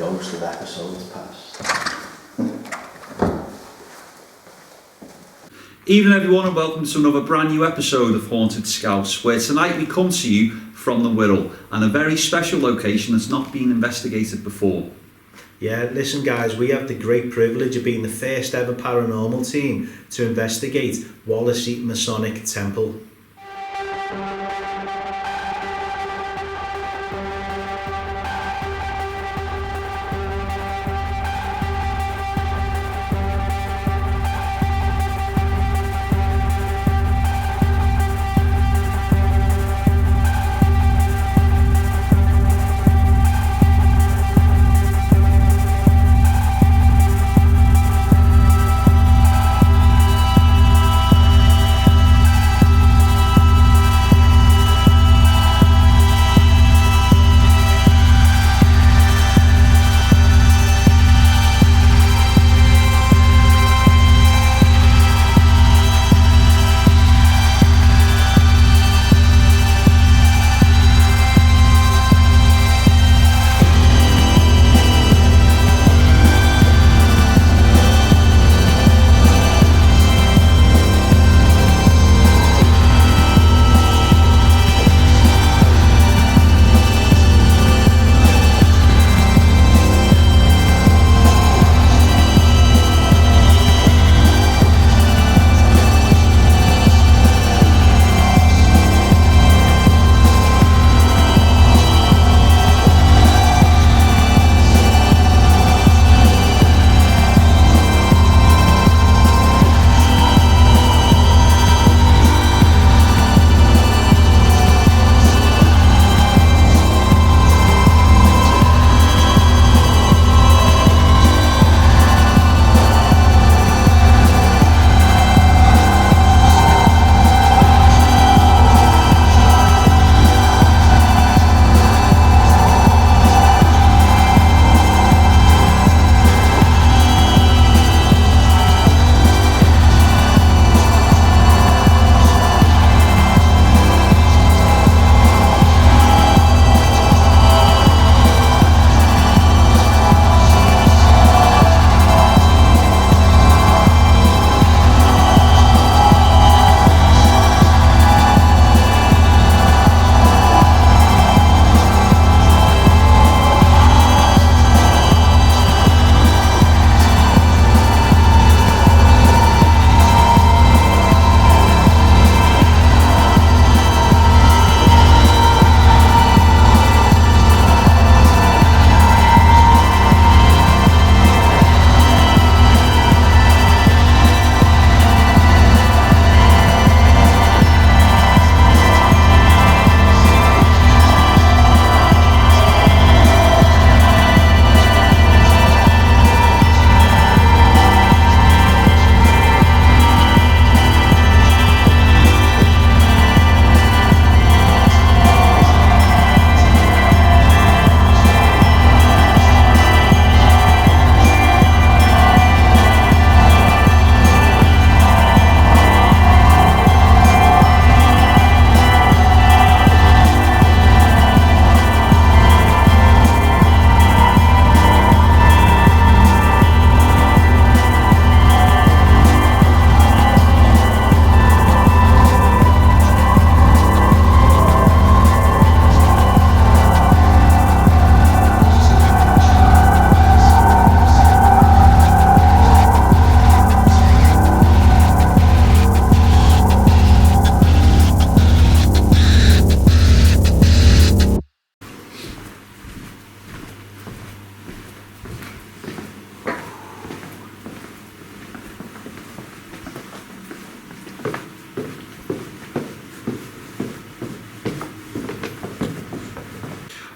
ghosts of episodes past. Evening everyone, and welcome to another brand new episode of Haunted Scouse, where tonight we come to you from the Wirral, and a very special location that's not been investigated before. Yeah, listen guys, we have the great privilege of being the first ever paranormal team to investigate Wallasey Masonic Temple.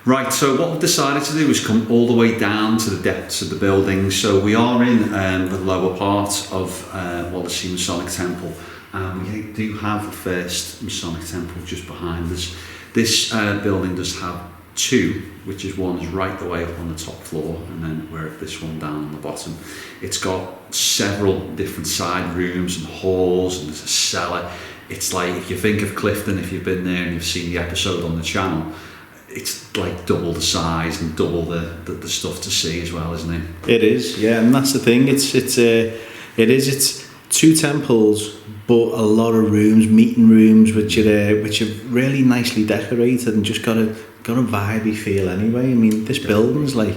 Right, so what we've decided to do is come all the way down to the depths of the building. So we are in the lower part of Wallasey Masonic Temple, and we do have the first Masonic Temple just behind us. This building does have two, which is one is right the way up on the top floor, and then we're at this one down on the bottom. It's got several different side rooms and halls, and there's a cellar. It's like, if you think of Clifton, if you've been there and you've seen the episode on the channel, it's like double the size and double the stuff to see as well, isn't it? It is, yeah, and that's the thing. It's two temples, but a lot of rooms, meeting rooms, which are really nicely decorated and just got a vibey feel anyway. I mean, this building's like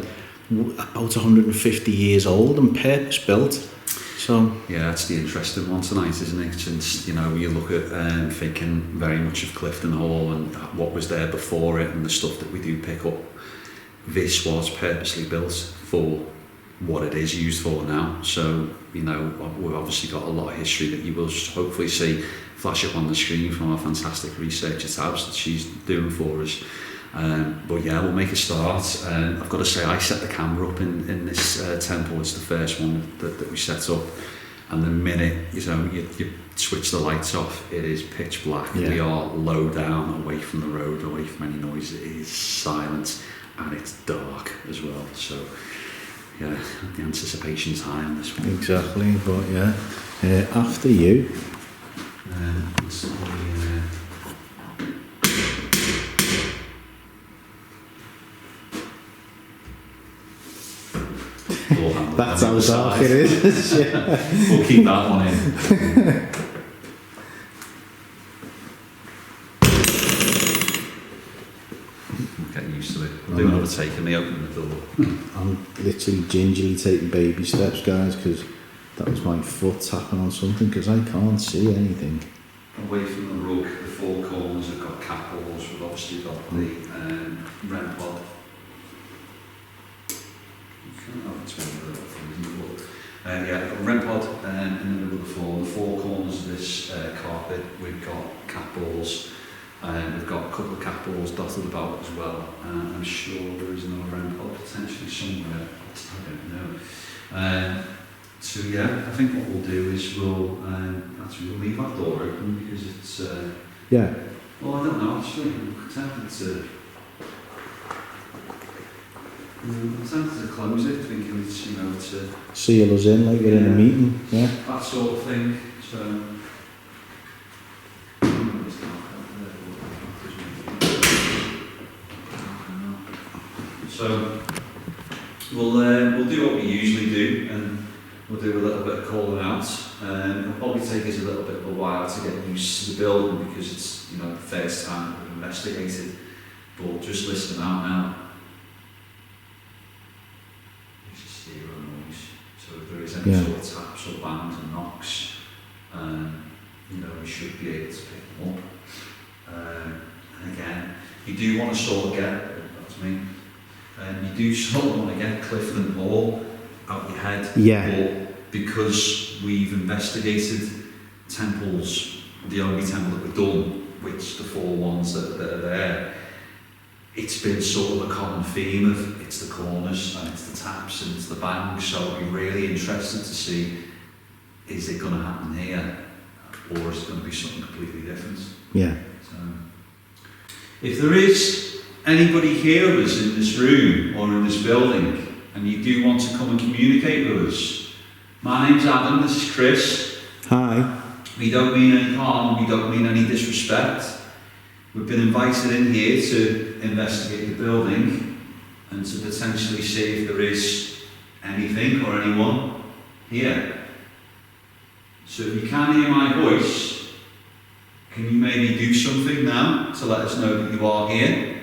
about 150 years old and purpose built. So yeah, that's the interesting one tonight, isn't it? Since, you know, you look at thinking very much of Clifton Hall and what was there before it and the stuff that we do pick up. This was purposely built for what it is used for now. So, you know, we've obviously got a lot of history that you will hopefully see flash up on the screen from our fantastic researcher Tabs that she's doing for us. But yeah, we'll make a start. I've got to say, I set the camera up in this temple. It's the first one that we set up, and the minute you switch the lights off, it is pitch black. Yeah. We are low down, away from the road, away from any noise. It is silent, and it's dark as well. So yeah, the anticipation's high on this one. exactly, but yeah, after you. So, That's how dark it is. Yeah. We'll keep that one in. Get used to it. We'll do another take and me open the door. I'm literally gingerly taking baby steps, guys, because that was my foot tapping on something, because I can't see anything. Away from the rug, the four corners have got cat balls. We've obviously got the REM pod. It's one of the little things in the book. Yeah, we've got REM pod in the middle of the floor. On the four corners of this carpet, we've got cat balls. We've got a couple of cat balls dotted about as well. I'm sure there is another REM pod potentially somewhere. I don't know. So yeah, I think what we'll do is we'll leave that door open because it's. Yeah. Well, I don't know actually. I'm tempted to. I'm tempted to close it, thinking it's to Seal us in like we're in a meeting. Yeah. that sort of thing. So. So we'll do what we usually do, and we'll do a little bit of calling out. It'll probably take us a little bit of a while to get used to the building because it's the first time that we've investigated. But just listen out now. It's a stereo noise. So if there is any sort of taps or bangs and knocks, we should be able to pick them up. And again, you do want to sort of get, that's me. You do sort of want to get Clifton Hall out your head. Yeah. But because we've investigated temples, the only temple that we've done, which the four ones that are there, it's been sort of a common theme of it's the corners and it's the taps and it's the bangs. So I'd be really interested to see, is it going to happen here or is it going to be something completely different? Yeah. So, if there is anybody here with us in this room or in this building and you do want to come and communicate with us, my name's Adam, this is Chris. Hi. We don't mean any harm, we don't mean any disrespect. We've been invited in here to investigate the building and to potentially see if there is anything or anyone here. So if you can hear my voice, can you maybe do something now to let us know that you are here?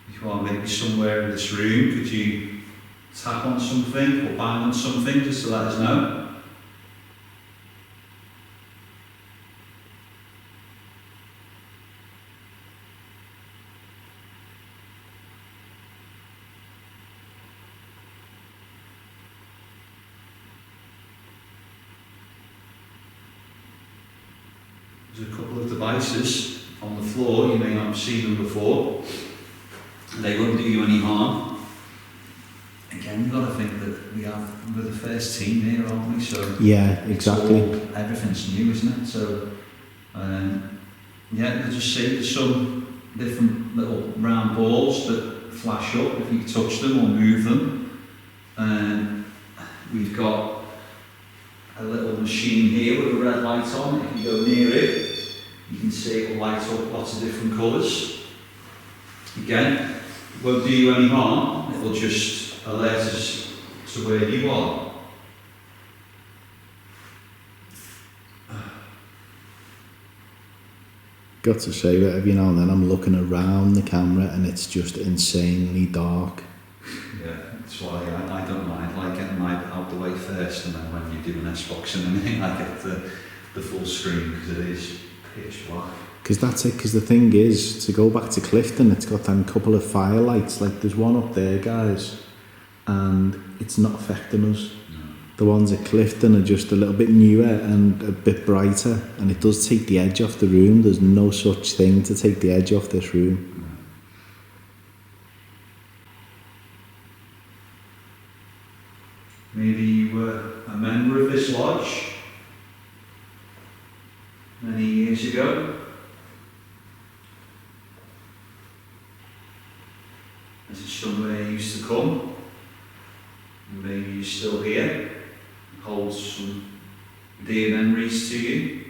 If you are maybe somewhere in this room, could you tap on something or bang on something just to let us know? There's a couple of devices on the floor, you may not have seen them before. They won't do you any harm. Again, you've got to think that we're the first team here, aren't we? So yeah, exactly. Everything's new, isn't it? So Yeah, as you see, there's some different little round balls that flash up if you touch them or move them. We've got a little machine here with a red light on. If you go near it, you can see it will light up lots of different colours. Again, it won't do you any harm, it will just alert us to where you are. Got to say that every now and then I'm looking around the camera and it's just insanely dark. Yeah, that's why I don't mind. I like getting mine out the way first, and then when you do an S-box in a minute, I get the full screen because it is pitch black. Because that's it, because the thing is, to go back to Clifton, it's got them couple of firelights, like there's one up there, guys, and it's not affecting us. No. The ones at Clifton are just a little bit newer and a bit brighter, and it does take the edge off the room. There's no such thing to take the edge off this room. Maybe you were a member of this lodge many years ago. This is somewhere you used to come, and maybe you're still here. It holds some dear memories to you.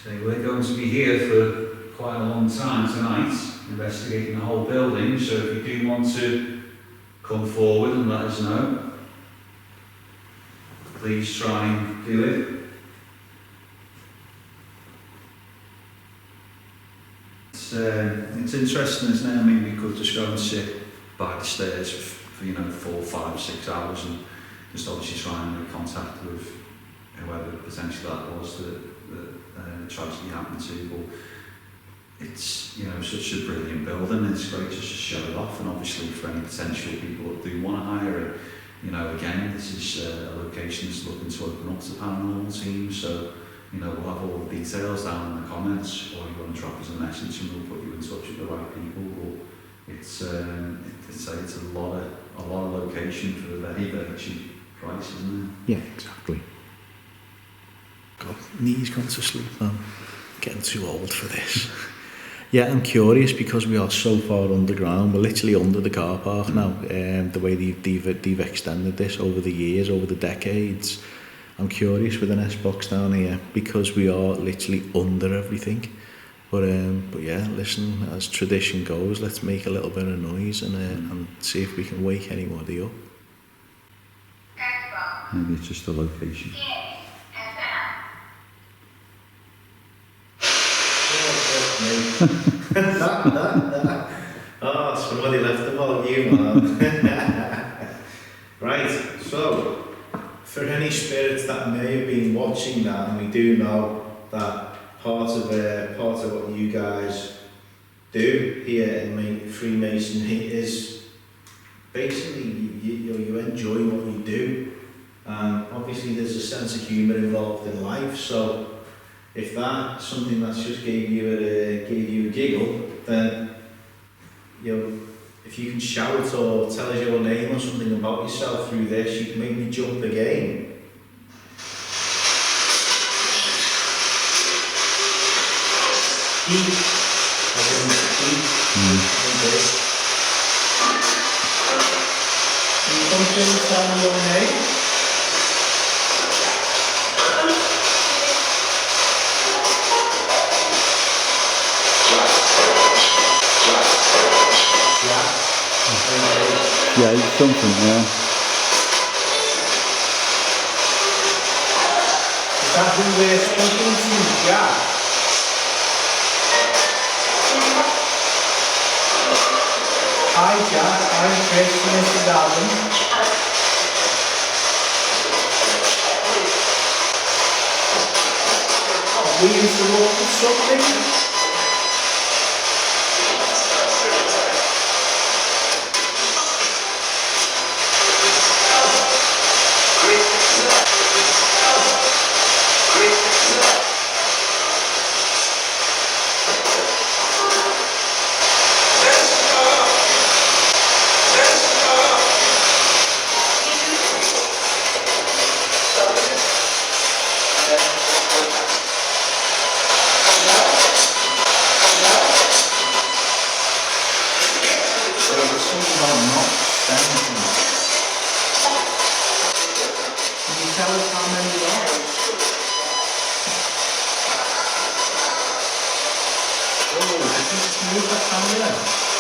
So we're going to be here for quite a long time tonight, investigating the whole building, so if you do want to come forward and let us know, please try and do it. It's interesting, isn't it? I mean, we could just go and sit by the stairs for 4, 5, 6 hours and just obviously try and make contact with whoever potentially that was that the tragedy happened to, but it's such a brilliant building. It's great just to show it off, and obviously for any potential people that do want to hire it, again, this is a location that's looking to open up to paranormal teams. So we'll have all the details down in the comments, or you want to drop us a message and we'll put you in touch with the right people. But it's a lot of location for a very, very cheap price, isn't it? Yeah, exactly. God, knees gone to sleep, man. Getting too old for this. Yeah, I'm curious because we are so far underground. We're literally under the car park now. The way they've extended this over the years, over the decades. I'm curious with an S-box down here because we are literally under everything. But yeah, listen, as tradition goes, let's make a little bit of noise and see if we can wake anybody up. Maybe it's just a location. Oh, somebody left the volume, man. Right, so for any spirits that may have been watching that, and we do know that part of what you guys do here in Freemasonry is basically you enjoy what you do, and obviously there's a sense of humour involved in life. So if that's something that's just gave you a giggle, then if you can shout or tell us your name or something about yourself through this, you can make me jump again. Eat. Can you come to and tell me your name? Yeah, it's something, yeah. Is that who we're speaking to, Jack? Hi Jack, I'm Chris from Mr. Darwin. Have we interrupted something?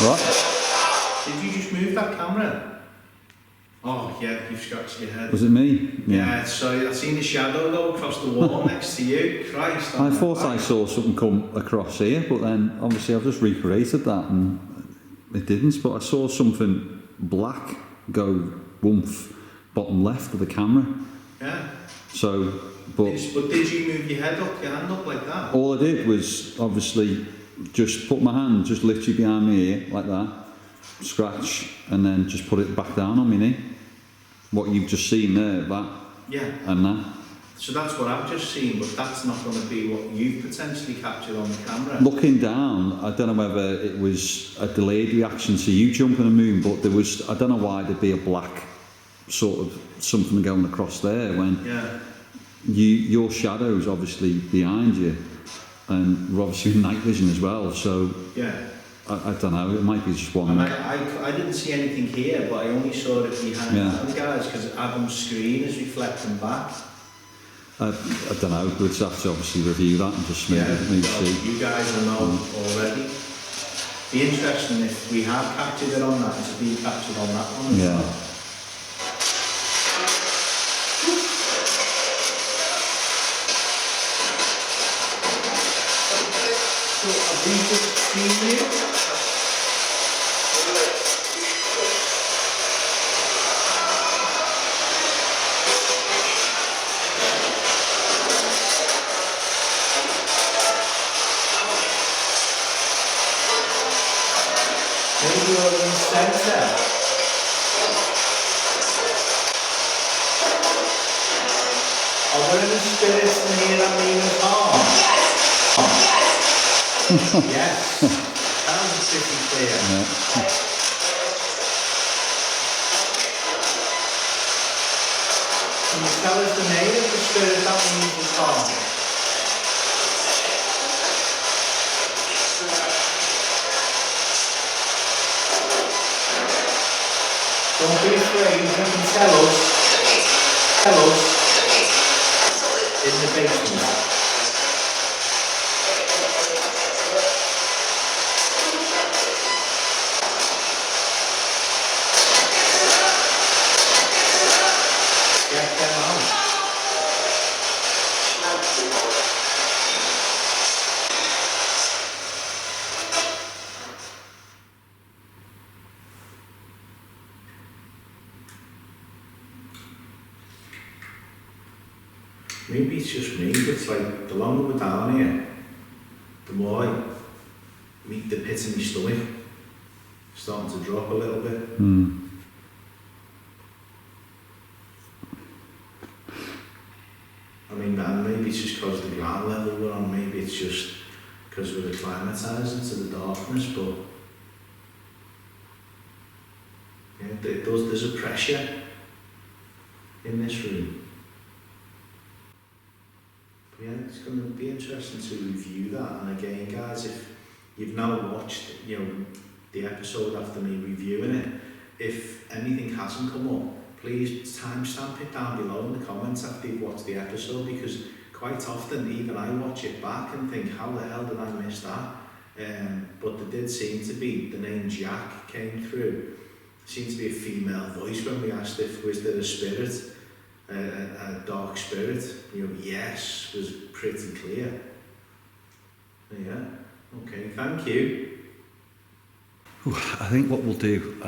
What? Did you just move that camera? Oh yeah, you've scratched your head. Was it me? Yeah, sorry, I seen a shadow go across the wall next to you. Christ. I thought I saw something come across here, but then obviously I've just recreated that and it didn't, but I saw something black go woomph bottom left of the camera. Yeah. So, but did you move your hand up like that? all I did was obviously just put my hand just literally behind my ear like that, scratch, and then just put it back down on my knee. What you've just seen there, that, yeah, and that. So that's what I've just seen, but that's not going to be what you've potentially captured on the camera. Looking down, I don't know whether it was a delayed reaction to you jumping the moon, but there was, I don't know why there'd be a black sort of something going across there when your shadow's obviously behind you, and we're obviously in night vision as well, so yeah. I don't know, it might be just one. And I didn't see anything here, but I only saw it behind the guys because Adam's screen is reflecting back. I don't know, we'll just have to obviously review that and just maybe see. You guys will know already. Be interesting if we have captured it on that, to be captured on that one as well. So have we just seen you? Maybe we're in the centre. Are there any spirits in here that mean us harm? Yes. That was pretty clear. Can you tell us the name of the spirit that means us harm? Don't be afraid, you can tell us in the basement. Get them out. Maybe it's just me, it's like the longer we're down here, the more I meet the pit in my stomach, starting to drop a little bit. I mean, and maybe it's just because of the ground level we're on, maybe it's just because we're acclimatising to the darkness, but yeah, there's a pressure in this room. Yeah, it's going to be interesting to review that. And again, guys, if you've now watched, the episode after me reviewing it, if anything hasn't come up, please timestamp it down below in the comments after you've watched the episode, because quite often even I watch it back and think, how the hell did I miss that? But there did seem to be, the name Jack came through. There seemed to be a female voice when we asked if was there a spirit. A dark spirit, yes, was pretty clear. Yeah, okay, thank you. I think what we'll do,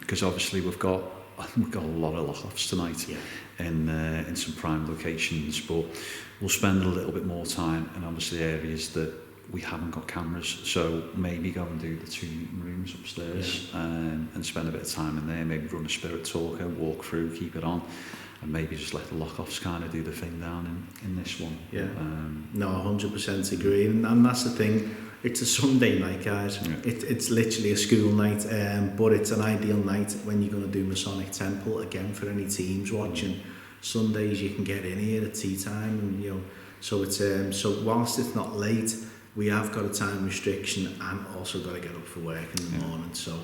because obviously we've got a lot of lock-offs tonight in some prime locations, but we'll spend a little bit more time in obviously areas that we haven't got cameras, so maybe go and do the 2 meeting rooms upstairs and spend a bit of time in there, maybe run a spirit talker, walk through, keep it on, and maybe just let the lock-offs kind of do the thing down in this one. Yeah, no, 100% agree, and that's the thing, it's a Sunday night, guys. It's literally a school night, but it's an ideal night when you're going to do Masonic Temple, again, for any teams watching. Sundays you can get in here at tea time, and so it's so whilst it's not late, we have got a time restriction and also got to get up for work in the morning, so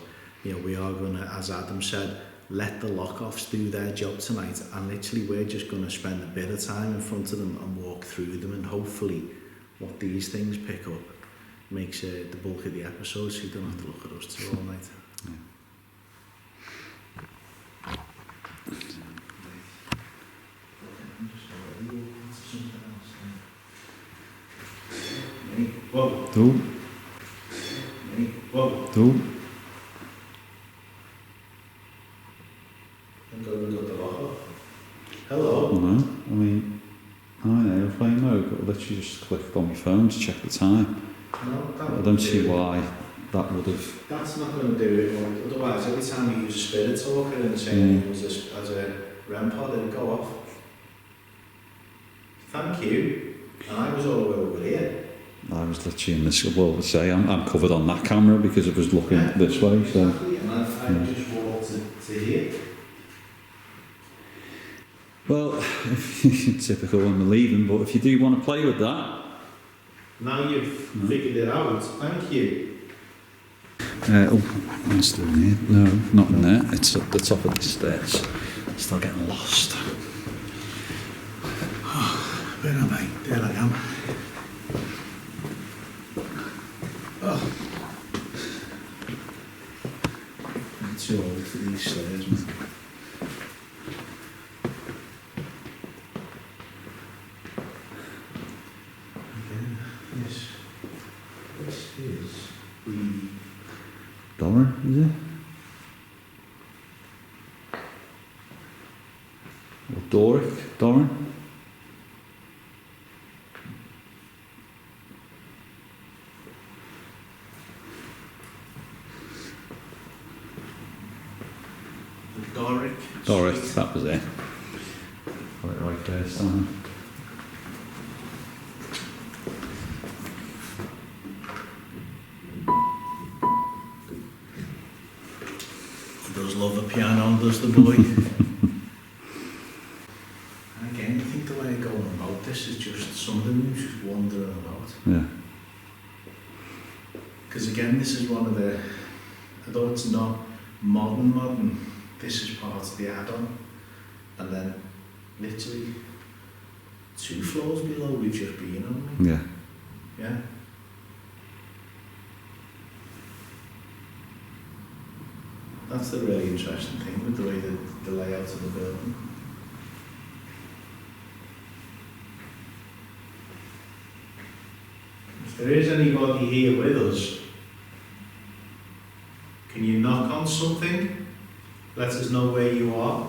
we are going to, as Adam said, let the lock-offs do their job tonight, and literally we're just going to spend a bit of time in front of them and walk through them, and hopefully what these things pick up makes the bulk of the episode, so you don't have to look at us two all night. Whoa. Who? Whoa. Who? I'm going to go the lock off. Hello. No, I mean, I'm in airplane mode, but I literally just clicked on my phone to check the time. No, I don't see why that would have. That's not going to do it. Well, otherwise, every time you use a spirit talker in the same room as a REM pod, it'll go off. Thank you. And I was all over here. I was literally in this. Well, let's say I'm covered on that camera because it was looking this way. So. Exactly. And I just walked to here. Well, typical when we're leaving, but if you do want to play with that. Now you've figured it out. Thank you. Oh, what's doing here? No, not in there. It's at the top of the stairs. Still getting lost. Where am I? There I am. Oh. I'm too old for these stairs, man. This is the Dollar, is it? Or Doric? Doran? Doric, that was it. Got it right there, Stan. Does love the piano, does the boy. And again, I think the way of going about this is just somebody who's just wandering about. Yeah. Because again, this is one of the, although it's not modern, this is part of the add-on. And then literally 2 floors below we've just been on. Yeah. Yeah. That's the really interesting thing with the way the layout of the building. If there is anybody here with us, can you knock on something? Let us know where you are.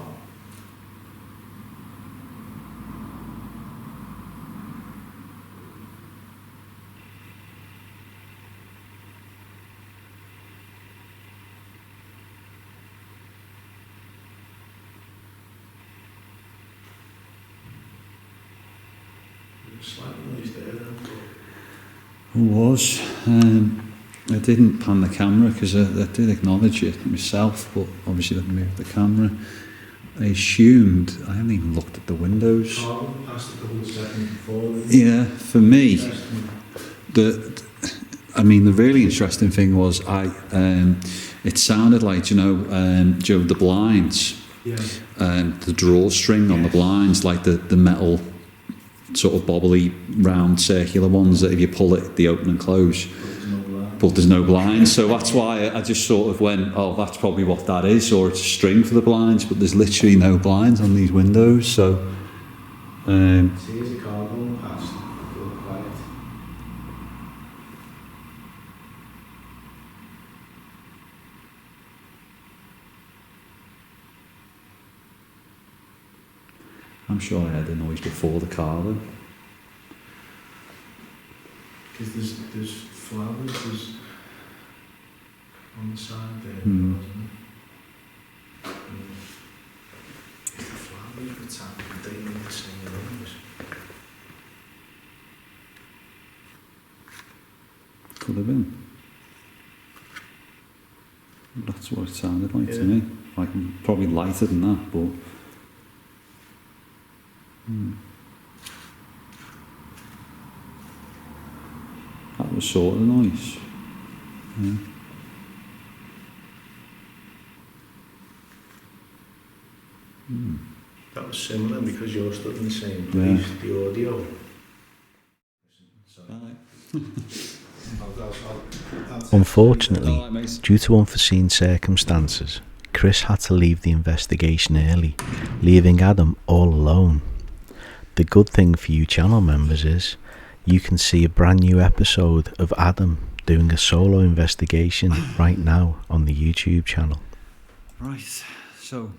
Slight noise there, Who was? I didn't pan the camera because I did acknowledge it myself, but obviously I moved the camera. I assumed, I haven't even looked at the windows. Carl passed a couple of seconds before. Yeah, for me, the really interesting thing was it sounded like, Joe, the blinds, Yeah. the drawstring on the blinds, like the metal sort of bobbly round circular ones that if you pull it they open and close, but there's no blinds. So that's why I just sort of went, oh, that's probably what that is, or it's a string for the blinds, but there's literally no blinds on these windows. So See, there's a car going past. Feel quiet. I'm sure I had a noise before the car though. Because there's flowers, there's on the side there. Mm. If the flowers were tapped, they need to sing the rooms. Could have been. That's what it sounded like to Yeah. me. Like probably lighter than that, but. That was sort of nice. Yeah. That was similar because you're stood in the same place, the audio. Right. I'll Unfortunately, due to unforeseen circumstances, Chris had to leave the investigation early, leaving Adam all alone. The good thing for you channel members is you can see a brand new episode of Adam doing a solo investigation right now on the YouTube channel. Right, so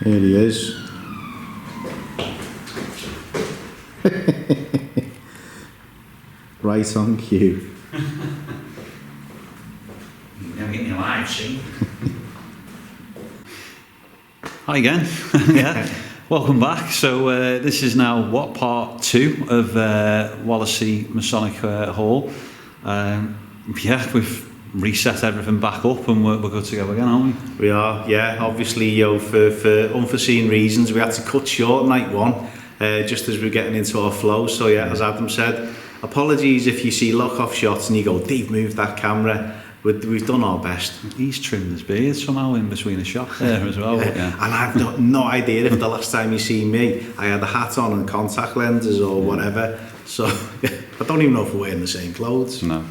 Here he is. Right on cue. Never get me alive, see? Hi again. Yeah, welcome back. So this is now part 2 of Wallasey Masonic Hall. Yeah, we've reset everything back up and we're good to go again, aren't we? We are, yeah. Obviously, for unforeseen reasons, we had to cut short night 1, just as we're getting into our flow. So yeah, as Adam said, apologies if you see lock-off shots and you go, Dave, move that camera. We've done our best. He's trimmed his beard somehow in between the shot there as well. Yeah. And I've got no idea if the last time you see me, I had a hat on and contact lenses or whatever. So I don't even know if we're wearing the same clothes. No.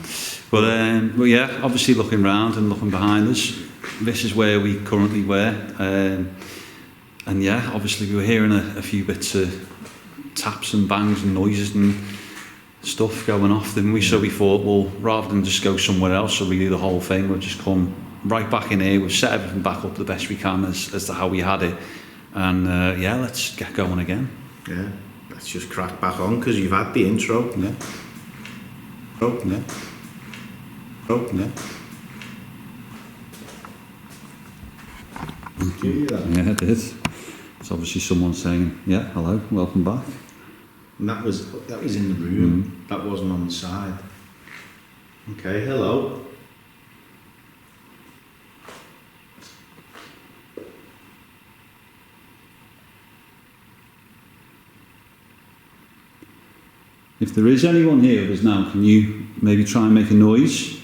But yeah, obviously looking round and looking behind us, this is where we currently were. And yeah, obviously we were hearing a few bits of taps and bangs and noises and stuff going off, didn't we? So we thought, well, rather than just go somewhere else or redo the whole thing, we'll just come right back in here. We've set everything back up the best we can as to how we had it. And yeah, let's get going again. Yeah, let's just crack back on because you've had the intro. Yeah. Oh, yeah. Oh, yeah. Did you hear that? Yeah, it did. It's obviously someone saying, yeah, hello, welcome back. And that was in the room. That wasn't on the side. Okay, hello. If there is anyone here with us now, can you maybe try and make a noise?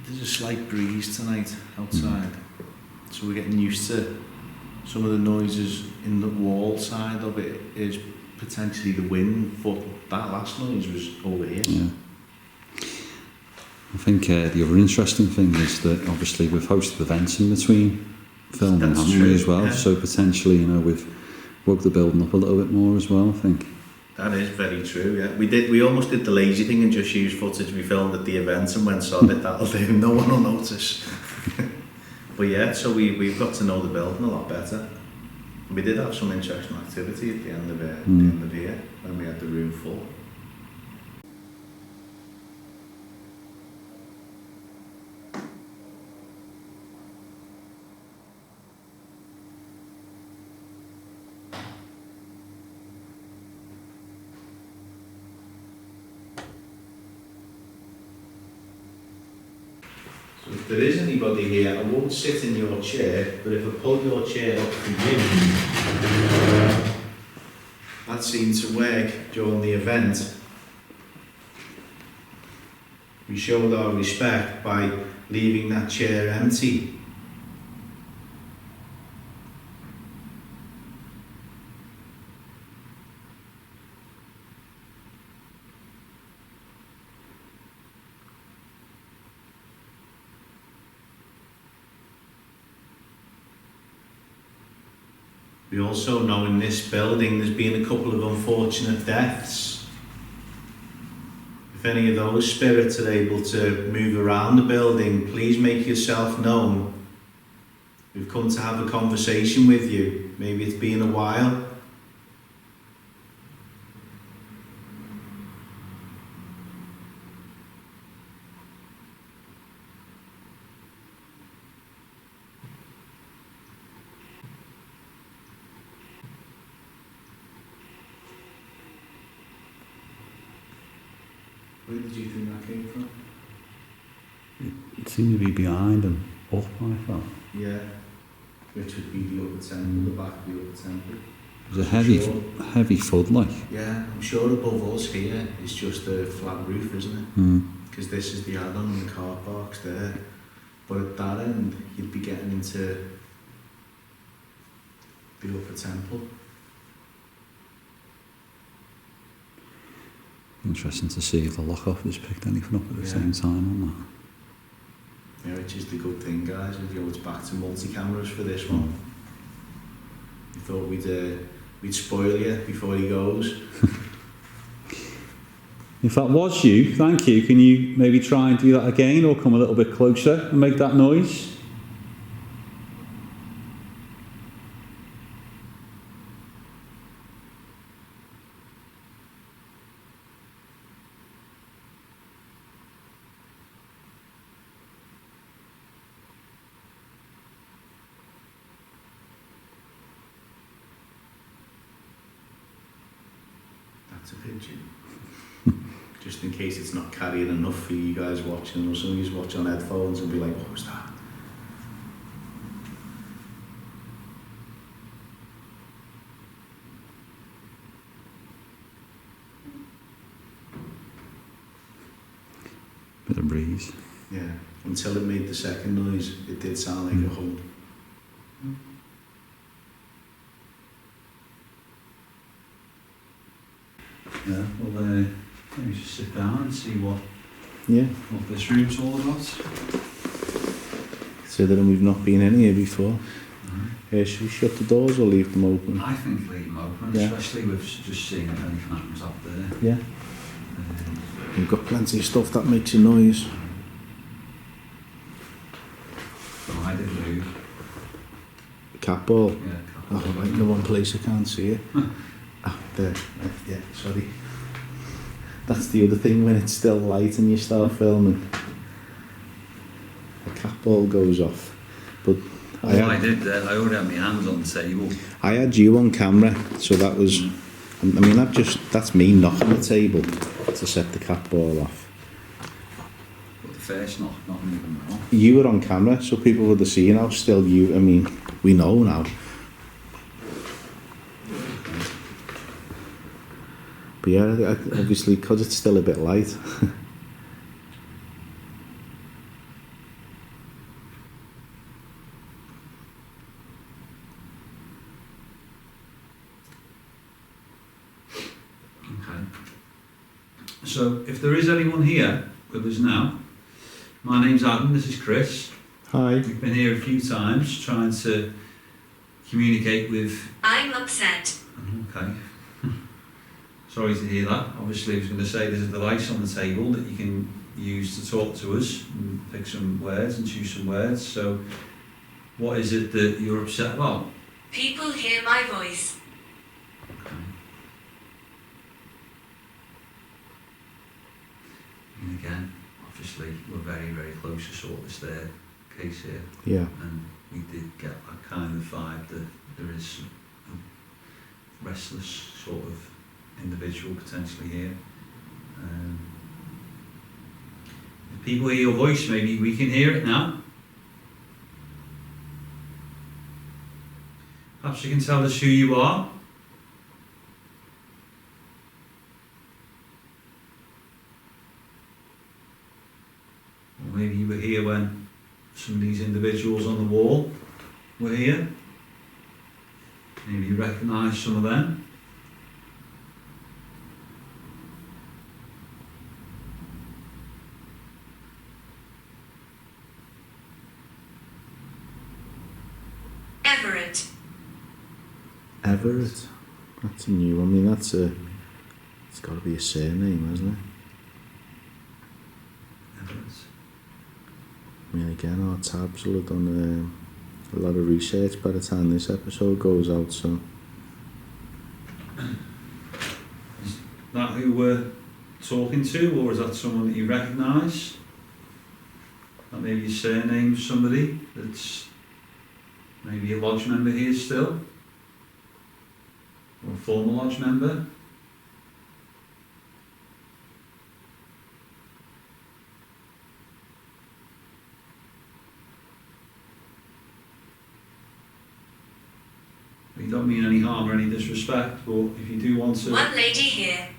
There's a slight breeze tonight outside, so we're getting used to some of the noises in the wall side of it is potentially the wind, but that last noise was over here. Yeah. I think the other interesting thing is that obviously we've hosted events in between filming, That's haven't true, we, as well? yeah. So potentially, you know, we've woke the building up a little bit more as well, I think. That is very true, yeah. We almost did the lazy thing and just used footage we filmed at the event and went, sod it, that'll do, no one will notice. But yeah, so we've got to know the building a lot better. We did have some interesting activity at the end of the year when we had the room full. So if there is anybody here, I won't sit in your chair, but if I pull your chair up for you, that seemed to work during the event. We showed our respect by leaving that chair empty. We also know in this building there's been a couple of unfortunate deaths. If any of those spirits are able to move around the building, please make yourself known. We've come to have a conversation with you. Maybe it's been a while. Where did you think that came from? It seemed to be behind and up, I thought. Yeah. Which would be the upper temple, the back of the upper temple. It was a heavy thud, like. Yeah, I'm sure above us here is just a flat roof, isn't it? Because this is the add-on in the car parks there. But at that end, you'd be getting into the upper temple. Interesting to see if the lock-off has picked anything up at the same time on that. Yeah, which is the good thing, guys. It's back to multi-cameras for this one. We thought we'd spoil you before he goes. If that was you, thank you. Can you maybe try and do that again, or come a little bit closer and make that noise? That's a pigeon. Just in case it's not carrying enough for you guys watching, or somebody's watching on headphones and be like, what was that? Bit of breeze. Yeah, until it made the second noise, it did sound like a hum. Yeah, well, maybe just sit down and see what this room's all about. Considering we've not been in here before. Should we shut the doors or leave them open? I think leave them open, especially with just seeing if anything happens up there. Yeah. We've got plenty of stuff that makes a noise. Oh, I did move. Cat ball? Yeah, cat Oh, ball. right in the one place I can't see it. There. Yeah, sorry. That's the other thing when it's still light and you start filming. The cat ball goes off. But I already had my hands on the table. I had you on camera, so that was... I mean, that's me knocking the table to set the cat ball off. But the first knock, not moving at all. You were on camera, so people would have seen how still you... I mean, we know now. But yeah, obviously, because it's still a bit light. Okay. So, if there is anyone here with us now, my name's Adam, this is Chris. Hi. We've been here a few times trying to communicate with... I'm upset. Okay. Sorry to hear that. Obviously, I was going to say there's a device on the table that you can use to talk to us and pick some words and choose some words. So, what is it that you're upset about? People hear my voice. Okay. And again, obviously, we're very, very close to sort this there case here. Yeah. And we did get that kind of vibe that there is a restless sort of individual potentially here. If people hear your voice, maybe we can hear it now. Perhaps you can tell us who you are. Or maybe you were here when some of these individuals on the wall were here. Maybe you recognise some of them. Everett. Everett. That's a new one. I mean, it's got to be a surname, hasn't it? Everett. I mean, again, our tabs will have done a lot of research by the time this episode goes out, so... Is that who we're talking to, or is that someone that you recognise? That maybe a surname of somebody that's maybe a lodge member here still? Or a former lodge member? You don't mean any harm or any disrespect, but if you do want to... One lady here.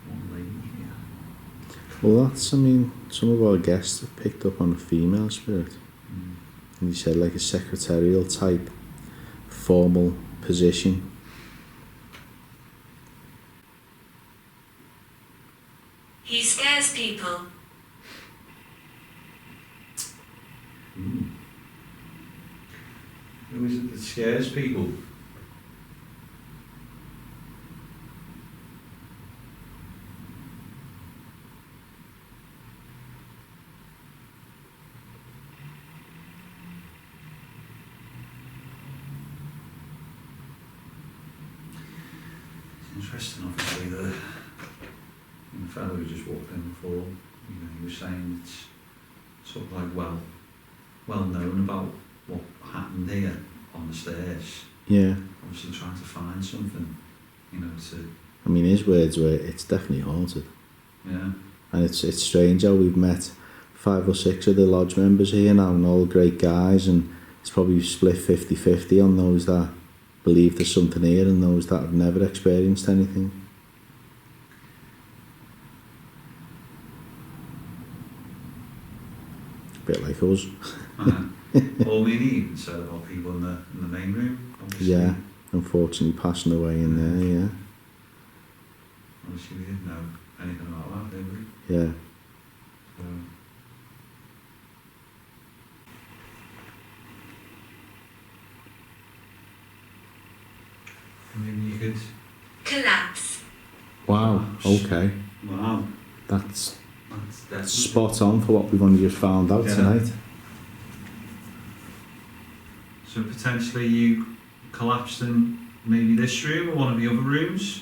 One lady here. Well, that's, I mean, some of our guests have picked up on a female spirit. And you said like a secretarial type, formal position. He scares people. Who is it that scares people? It's interesting, obviously, the fellow who just walked in before, you know, he was saying it's sort of like well known about what happened here on the stairs. Yeah. Obviously trying to find something, you know, to... I mean, his words were, it's definitely haunted. Yeah. And it's strange how we've met 5 or 6 of the lodge members here now, and all great guys, and it's probably split 50-50 on those that believe there's something here and those that have never experienced anything. A bit like us. All we need said about people in the main room, obviously. Yeah, unfortunately passing away in there, yeah. Obviously we didn't know anything about that, did we? Yeah. So, maybe you could... Collapse. Wow, okay. Wow. That's Definitely... spot on for what we've only just found out Yeah. tonight. So potentially you collapsed in maybe this room or one of the other rooms?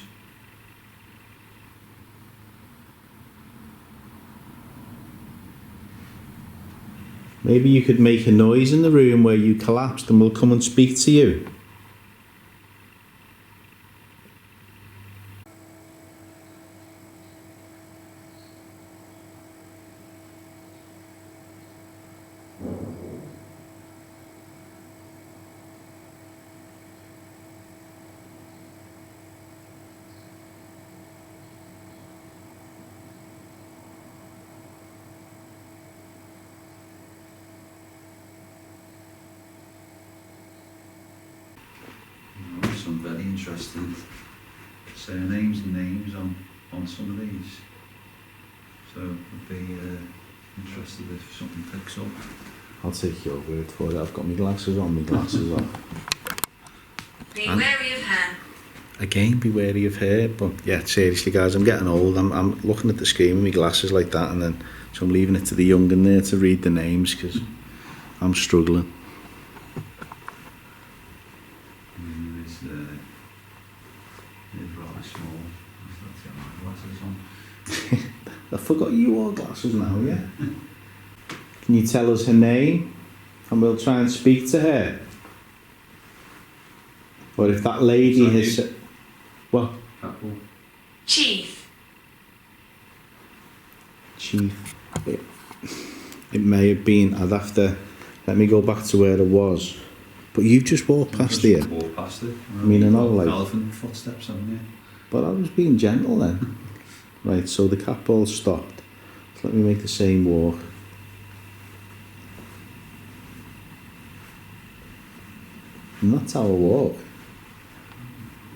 Maybe you could make a noise in the room where you collapsed and we'll come and speak to you. Some very interesting surnames and names on some of these. So I'd be interested if something picks up. I'll take your word for it. I've got my glasses on, my glasses off. Be wary of her. Again, be wary of her. But yeah, seriously guys, I'm getting old. I'm looking at the screen with my glasses like that, and then so I'm leaving it to the young in there to read the names because I'm struggling. It's rather small. Let's get my glasses on. I forgot you wore glasses now, yeah? Can you tell us her name? And we'll try and speak to her. Or if that lady Sorry. has... What? Apple. Chief. Chief. It may have been... I'd have to... Let me go back to where it was. But you've just walked past here. Walked past it. I mean, I know, like... Elephant footsteps, haven't you? But I was being gentle then. Right, so the cat ball stopped. So let me make the same walk. And that's how I walk.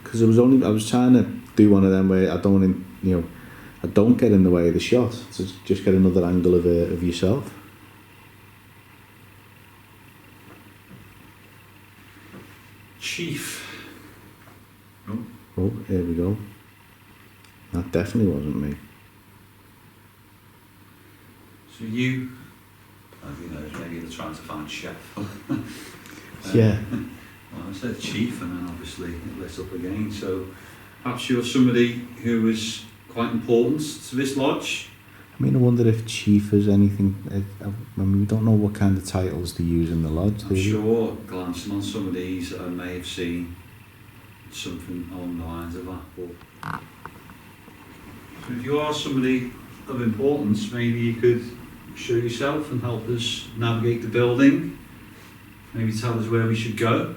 Because I was trying to do one of them where I don't get in the way of the shot. To just get another angle of yourself. Chief. Oh, here we go. That definitely wasn't me. So you, I think maybe they're trying to find chef. Yeah. Well, I said chief, and then obviously it lit up again. So perhaps you're somebody who is quite important to this lodge. I mean, I wonder if chief is anything. I mean, we don't know what kind of titles they use in the lodge. I'm sure, glancing on some of these, I may have seen something along the lines of that. But so if you are somebody of importance, maybe you could show yourself and help us navigate the building. Maybe tell us where we should go.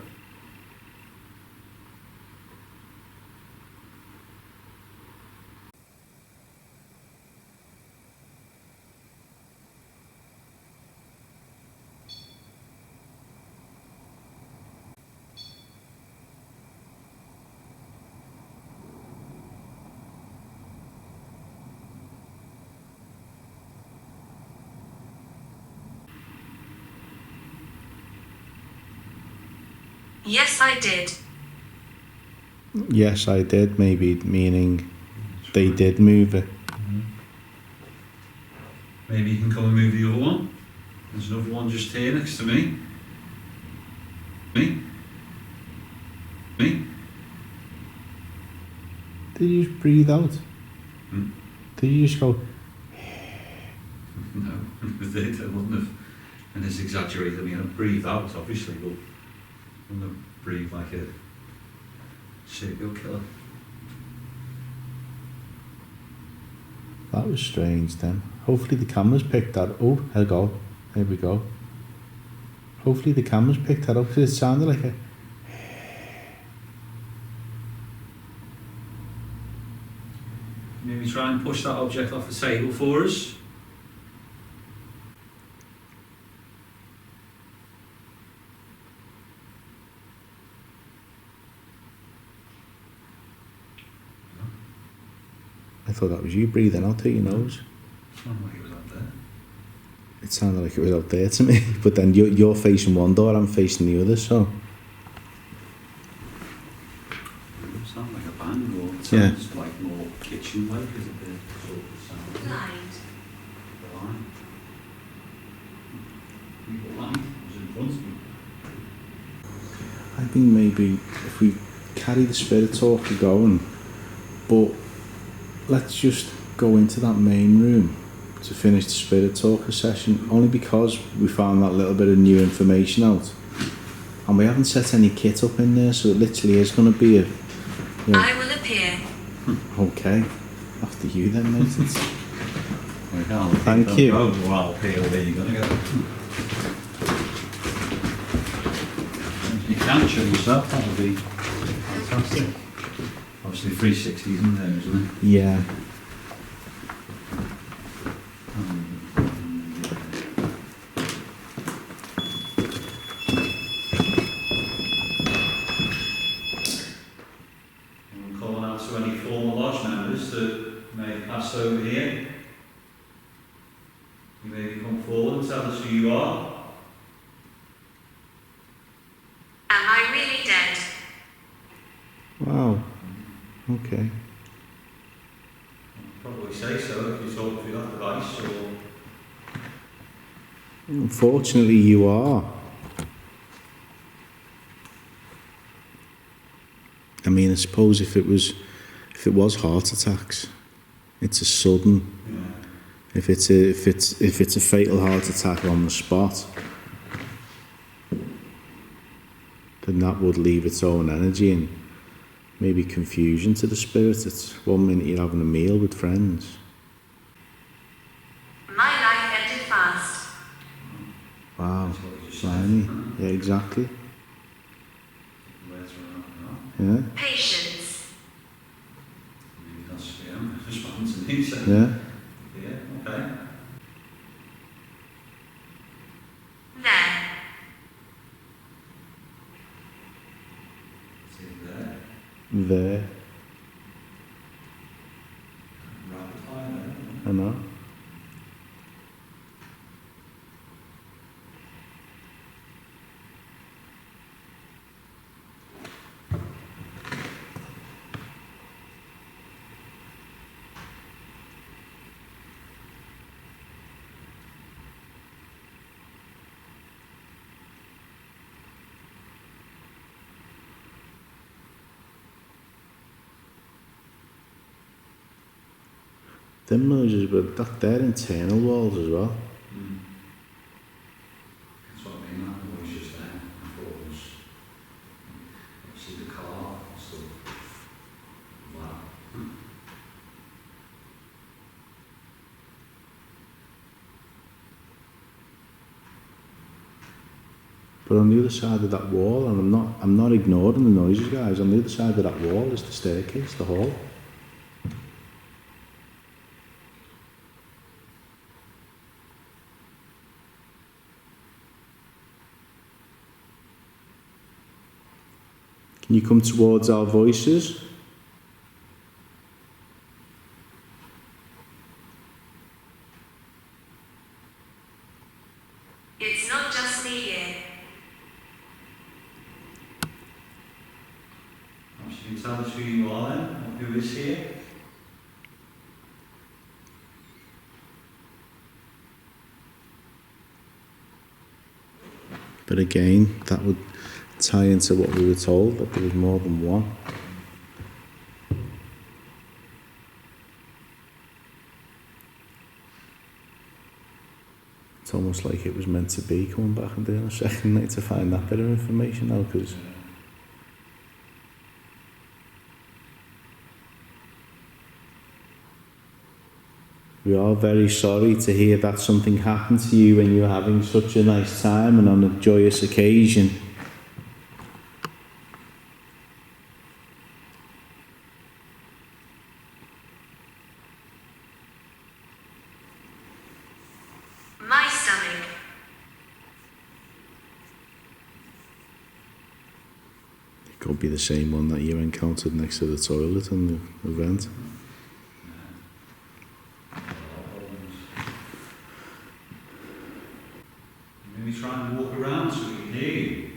Yes, I did. Yes, I did. Maybe meaning they did move it. Maybe you can come and move the other one. There's another one just here next to me. Me? Did you just breathe out? Hmm? Did you just go? No, I wouldn't have. And it's exaggerated. I mean, I breathe out, obviously, but I wouldn't have breathed like a serial killer. That was strange then. Hopefully the cameras picked that. Oh, here we go. Hopefully the cameras picked that up because it sounded like a. Maybe try and push that object off the table for us. I thought that was you breathing out through your nose. Sounded like it was up there. It sounded like it was out there to me, but then you're facing one door, I'm facing the other, so. It sounded like a band, or it Yeah. sounds like more kitchen-like, isn't it? Sort of sound. Blind. The line. The line was in front of me. I think maybe if we carry the spirit talker going, but let's just go into that main room to finish the spirit talker session, only because we found that little bit of new information out, and we haven't set any kit up in there, so it literally is going to be a. I will appear. Okay, after you then, mate. We can't Thank you. Oh, well, here, where you going to go? If you can show yourself, that would be fantastic. Obviously 360 isn't there, isn't it? Yeah. I'm calling out to any former lodge members that may have passed over here. You may come forward and tell us who you are. Am I really dead? Wow. Okay. I'd probably say so if you talk through that device, or Unfortunately, you are. I mean, I suppose if it was heart attacks, it's a sudden. yeah. If it's a fatal heart attack on the spot, then that would leave its own energy and maybe confusion to the spirit. It's 1 minute you're having a meal with friends. My life ended fast. Wow, That's what you just blimey. said. Yeah, exactly. Where's we're at now? Yeah, Patience. Maybe that's responding to me, so. yeah. Yeah, okay. There. See there. There, Rapid fire there. I know. Them noises, but they're internal walls as well. That's what I mean, that noise just then. I thought it was obviously the car and stuff. Wow. But on the other side of that wall, and I'm not ignoring the noises, guys. On the other side of that wall is the staircase, the hall. Can you come towards our voices? It's not just me here. Perhaps you can tell us who you are then, or who is here. But again, that would tie into what we were told, that there was more than one. It's almost like it was meant to be, coming back and doing a second night to find that bit of information out, because we are very sorry to hear that something happened to you when you were having such a nice time and on a joyous occasion. My stomach. It could be the same one that you encountered next to the toilet in the event. Maybe try and walk around so we can hear you.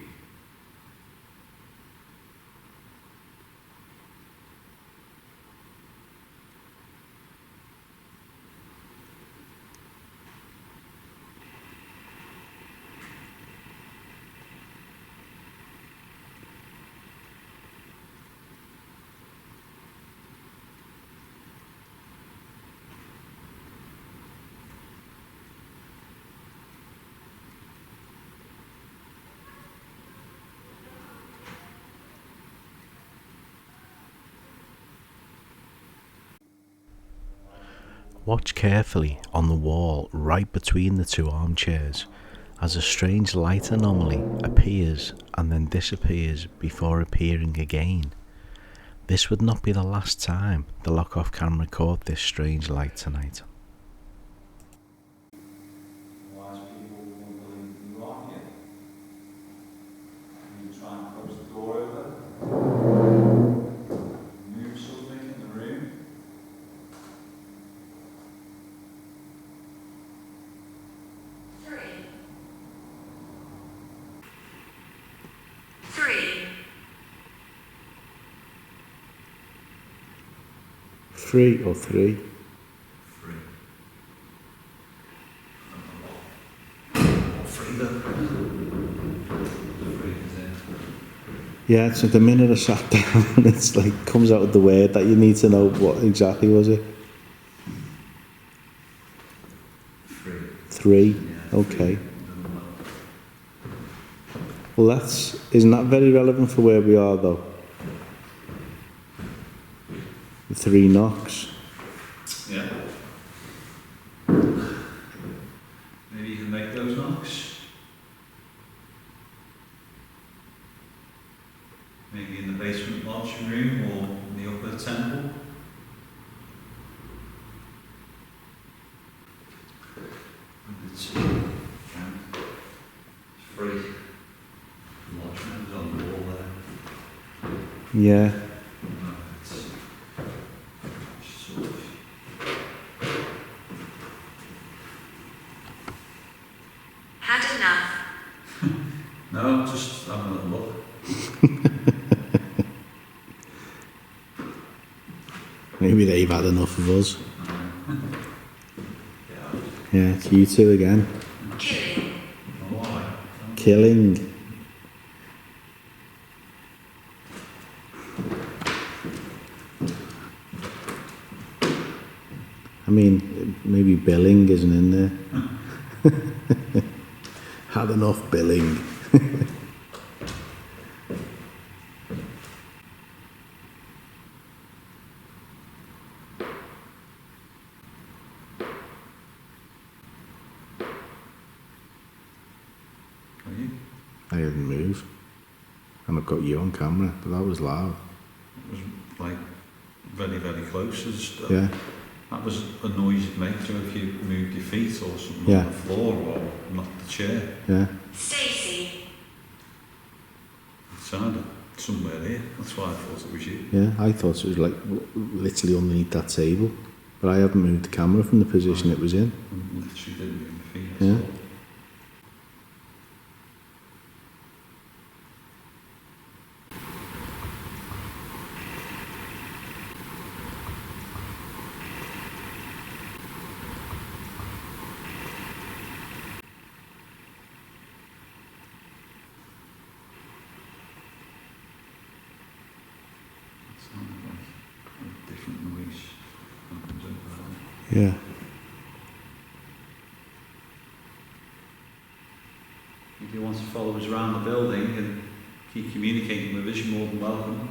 Watch carefully on the wall right between the two armchairs as a strange light anomaly appears and then disappears before appearing again. This would not be the last time the lock-off camera caught this strange light tonight. Otherwise people won't believe you are here. And you try and close the door over. Move something in the room. Three. 3 or 3? Free. Freedom. Free is it? Yeah, it's like the minute I sat down and it's like comes out with the word that you need to know what exactly was it. Free. 3, Yeah, okay. free. Well, isn't that very relevant for where we are though? The 3 knocks. Yeah. Maybe you can make those knocks. Maybe in the basement watching room or in the upper temple. It's free. The watchman is on the wall there. Yeah. Sort of. Had enough. No, just having a little look. Maybe they've had enough of us. Yeah. Yeah, it's you two again. Killing. Oh, alright. Killing. I mean, maybe billing isn't in there. Had enough billing. Are you? I didn't move. And I've got you on camera, but that was loud. It was like very, very close. Yeah. That was a noise you'd make if you moved your feet or something Yeah. on the floor or knocked the chair. Yeah. Stacy. It sounded somewhere here. That's why I thought it was you. Yeah, I thought it was like literally underneath that table. But I haven't moved the camera from the position it was in. I literally didn't move my feet. Yeah. It sounded like a different noise. Yeah. If you want to follow us around the building and keep communicating with us, you're more than welcome.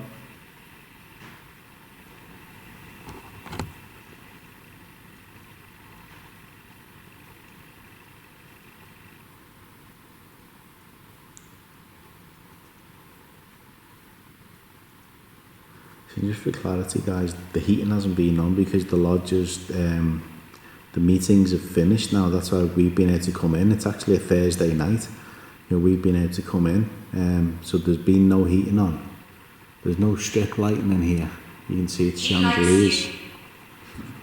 So just for clarity, guys, the heating hasn't been on because the lodges, the meetings have finished now. That's why we've been able to come in. It's actually a Thursday night. You know, we've been able to come in. So there's been no heating on. There's no strip lighting in here. You can see it's He likes chandeliers. you.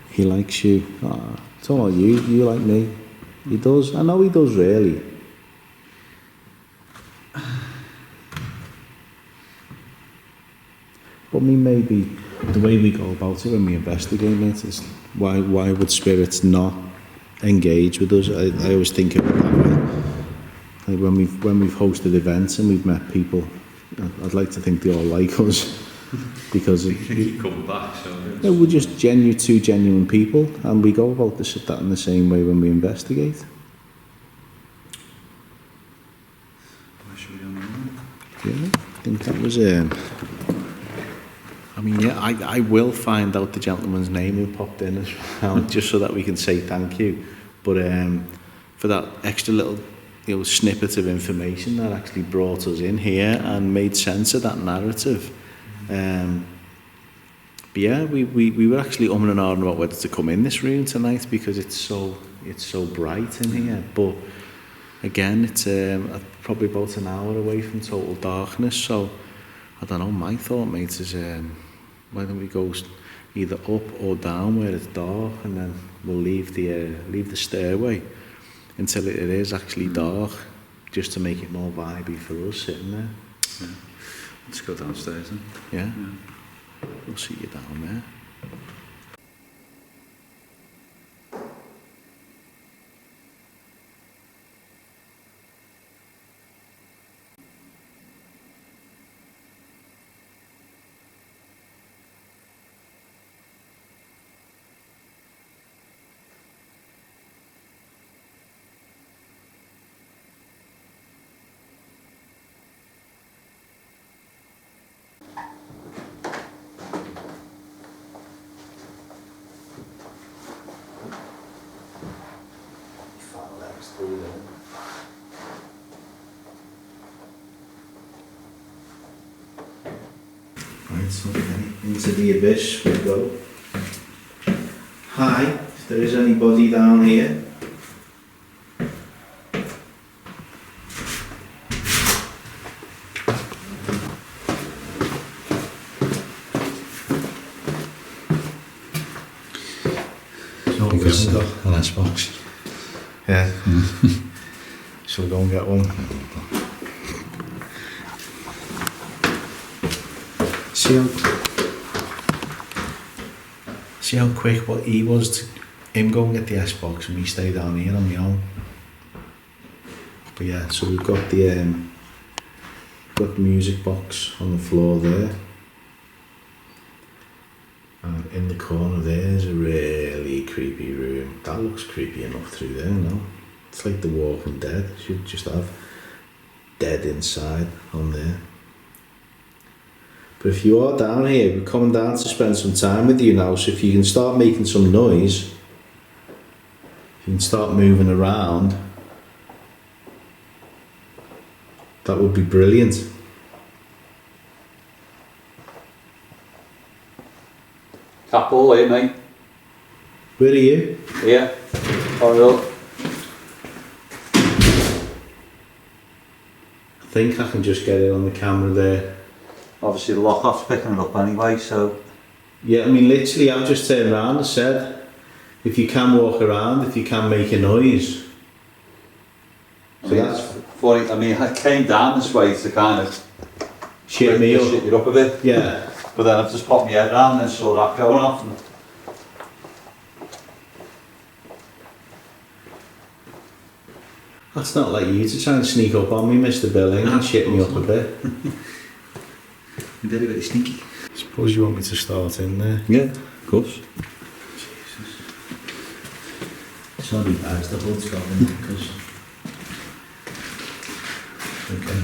He likes you. Oh, it's all you. You like me. He does. I know he does, really. But I mean, maybe the way we go about it when we investigate it is why would spirits not engage with us? I always think of it that way. Like when we've hosted events and we've met people, I'd like to think they all like us because You keep coming back, so yeah, we're just two genuine people, and we go about that in the same way when we investigate. where should we go now? Yeah, I think that was I mean, yeah, I will find out the gentleman's name who popped in as well, just so that we can say thank you. But for that extra little, snippet of information that actually brought us in here and made sense of that narrative. But yeah, we were actually umming and ahhing about whether to come in this room tonight because it's so bright in here. But again, it's probably about an hour away from total darkness. So I don't know. My thought, mate, is why don't we go either up or down where it's dark, and then we'll leave the stairway until it is actually dark, just to make it more vibey for us sitting there. Yeah. Let's go downstairs then. Yeah, Yeah. we'll see you down there. Right, so into the abyss we go. Hi, if there is anybody down here. So we got an S-box. Yeah. So we'll go and get one. See how quick what he was to him go and get the S-box and we stay down here on my own. But yeah, so we've got the music box on the floor there. And in the corner there's a really creepy room. That looks creepy enough through there, no? It's like The Walking Dead. Should just have dead inside on there. But if you are down here, we're coming down to spend some time with you now, so if you can start making some noise, you can start moving around, that would be brilliant. Couple here, mate. Where are you? Here. Wirral. I think I can just get it on the camera there. Obviously the lock-off's picking it up anyway, so... Yeah, I mean literally I've just turned around and said, if you can walk around, if you can make a noise. So that's funny. I mean, I came down this way to kind of... Shit me up. Shit you up a bit. Yeah. But then I've just popped my head down and saw that going off. And That's not like you to try and sneak up on me, Mr. Billing, and shit me up a bit. you did it very sneaky. Suppose you want me to start in there? Yeah, of course. Jesus. Sorry guys, the hood's going because... Okay.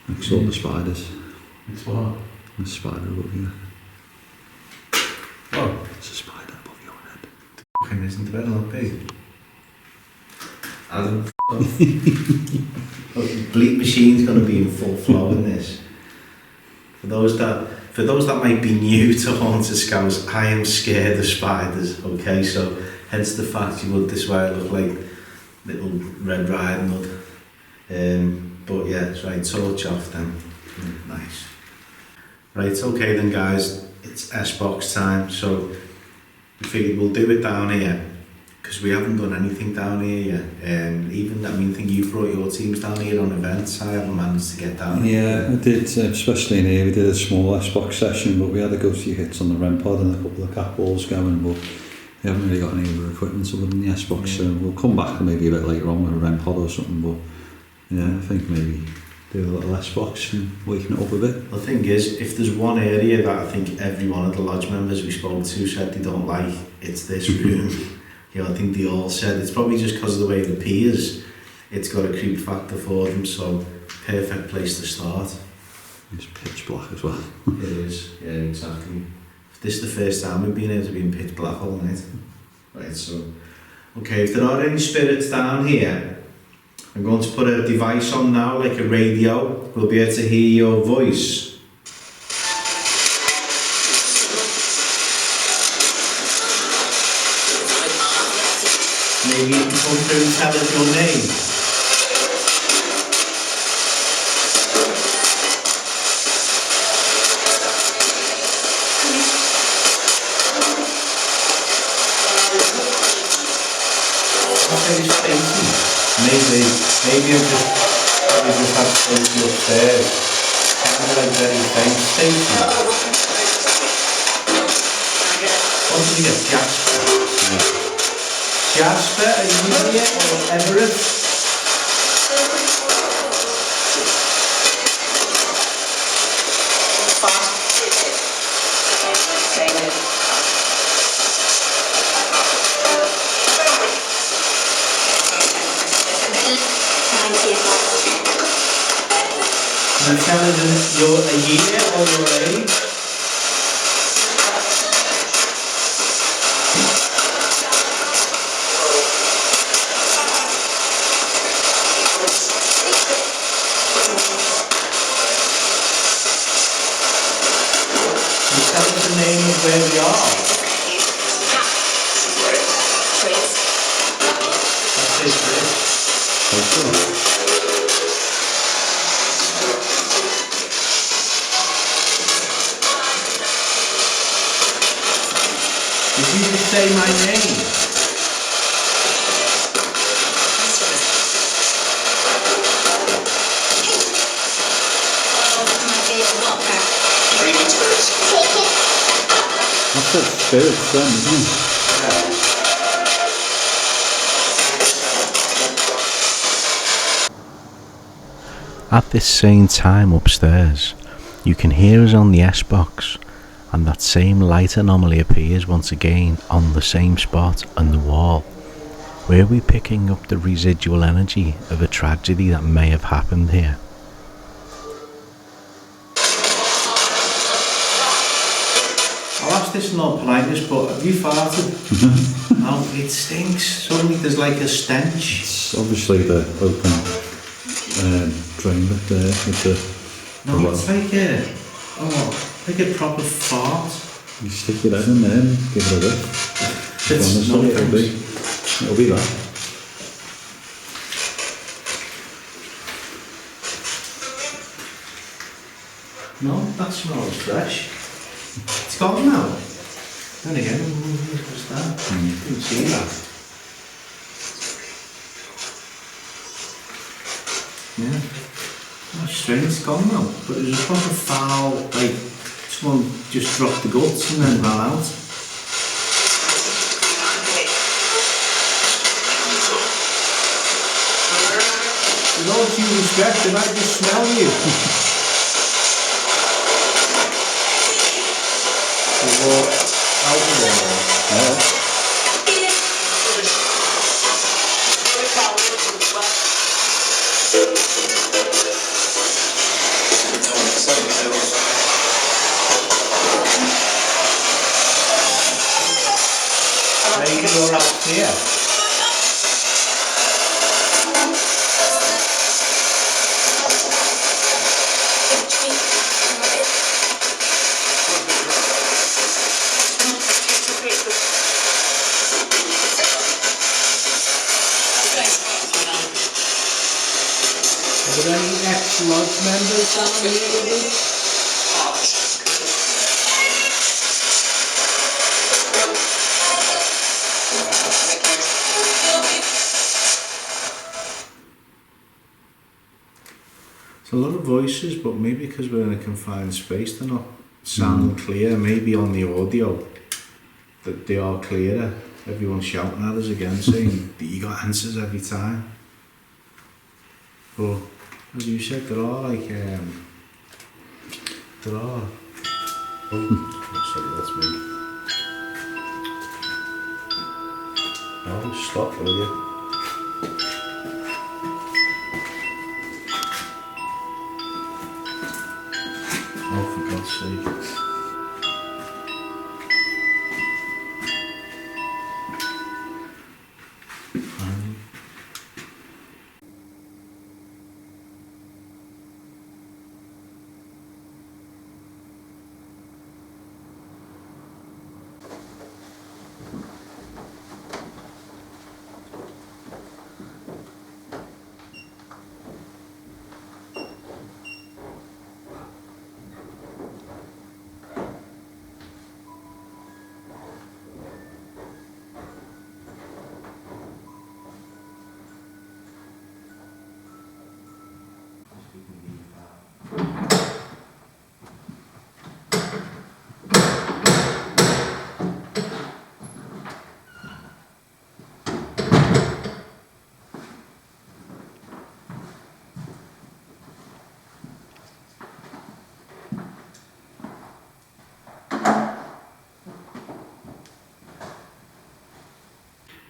I saw the spiders. It's what? There's a spider above you. Oh. There's a spider above your head. Fucking isn't the bed not big? Adam, bleep machine's going to be in full flow in this. For those that might be new to Haunted Scouse, I am scared of spiders, okay? So, hence the fact you look this way, I look like little Red Riding Hood. But yeah, it's right, torch off then. Nice. Right, okay then guys, it's S-Box time, so we figured we'll do it down here, because we haven't done anything down here yet. Even, I think you brought your teams down here on events. I haven't managed to get down here. Yeah, I did, especially in here, we did a small S-Box session, but we had a go-to hits on the REM pod and a couple of cat balls going, but we haven't really got any other equipment other than the S-Box, so we'll come back maybe a bit later on with a REM pod or something, but yeah, I think maybe do a little S-Box and waking it up a bit. The thing is, if there's one area that I think every one of the lodge members we spoke to said they don't like, it's this room. I think they all said it's probably just because of the way the P is. It's got a creep factor for them, so perfect place to start. It's pitch black as well. It is, yeah, exactly. This is the first time we've been able to be in pitch black all night. Right, so, okay, if there are any spirits down here, I'm going to put a device on now, like a radio. We'll be able to hear your voice. Maybe you can come through and tell us your name. Very spacey. Maybe I'm just have spacey upstairs. Kind of like very faint spacey. What did you get? Jasper? Jasper, are you here? Or Everett? Can you tell us your a year or your age? Can you tell us the name of where we are? That's it, Chris. Did you just say my name? That's a spirit friend, isn't it? At this same time upstairs, you can hear us on the S-Box, and that same light anomaly appears once again on the same spot on the wall. Were we picking up the residual energy of a tragedy that may have happened here? I'll ask this in all politeness, but have you farted? No, it stinks. Suddenly there's like a stench. It's obviously the open drain bit there with the... No, it's like a proper fart. You stick your head in there and give it a whiff. Honestly, it'll be that. No, that smells fresh. It's gone now. Then again, what's that? Didn't see that. Yeah. Oh, strange, it's gone now. But it was a proper foul, like someone just dropped the guts and then ran out. With all due respect, did I just smell you? Maybe you're up here. Are there any ex-lodge members down here with us? There's a lot of voices, but maybe because we're in a confined space, they're not sounding clear. Maybe on the audio, that they are clearer. Everyone's shouting at us again, saying that you got answers every time. But as you said, there are like there are. Oh, sorry, that's me. Oh, stop, will you? Oh, for God's sake.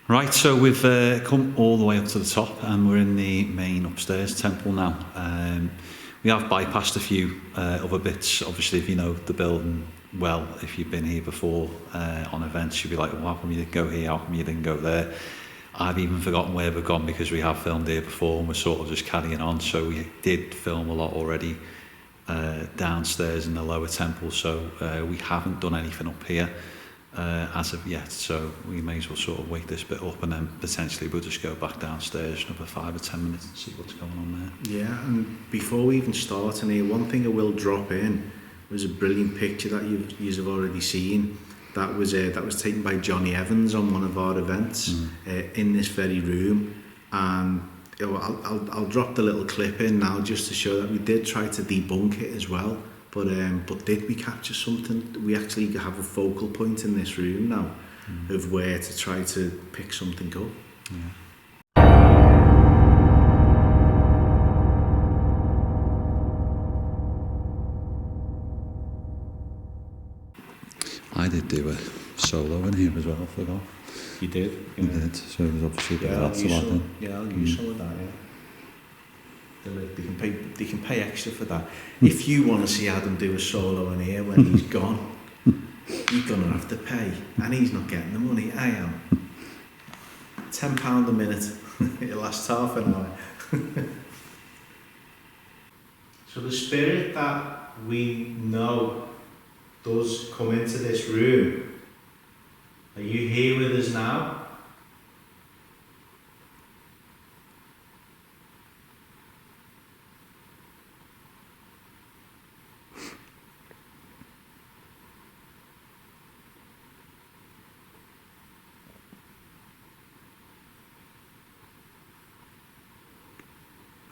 Right, so we've come all the way up to the top and we're in the main upstairs temple now. We have bypassed a few other bits. Obviously, if you know the building well, if you've been here before on events, you'll be like, well, how come you didn't go here? How come you didn't go there? I've even forgotten where we've gone because we have filmed here before and we're sort of just carrying on. So we did film a lot already downstairs in the lower temple, so we haven't done anything up here as of yet, so we may as well sort of wait this bit up and then potentially we'll just go back downstairs another 5 or 10 minutes and see what's going on there. Yeah, and before we even start in here, one thing I will drop in was a brilliant picture that you've already seen. That was taken by Johnny Evans on one of our events in this very room, and you know, I'll drop the little clip in now just to show that we did try to debunk it as well. But did we capture something? We actually have a focal point in this room now of where to try to pick something up. Yeah. I did do a solo in here as well, I forgot. You did? I did, so there's obviously a bit of that to add in. Yeah, I'll use some of that, yeah. They can pay extra for that. If you want to see Adam do a solo in here when he's gone, you're going to have to pay. And he's not getting the money, I am. £10 a minute. It lasts half an hour. So the spirit that we know does come into this room, are you here with us now?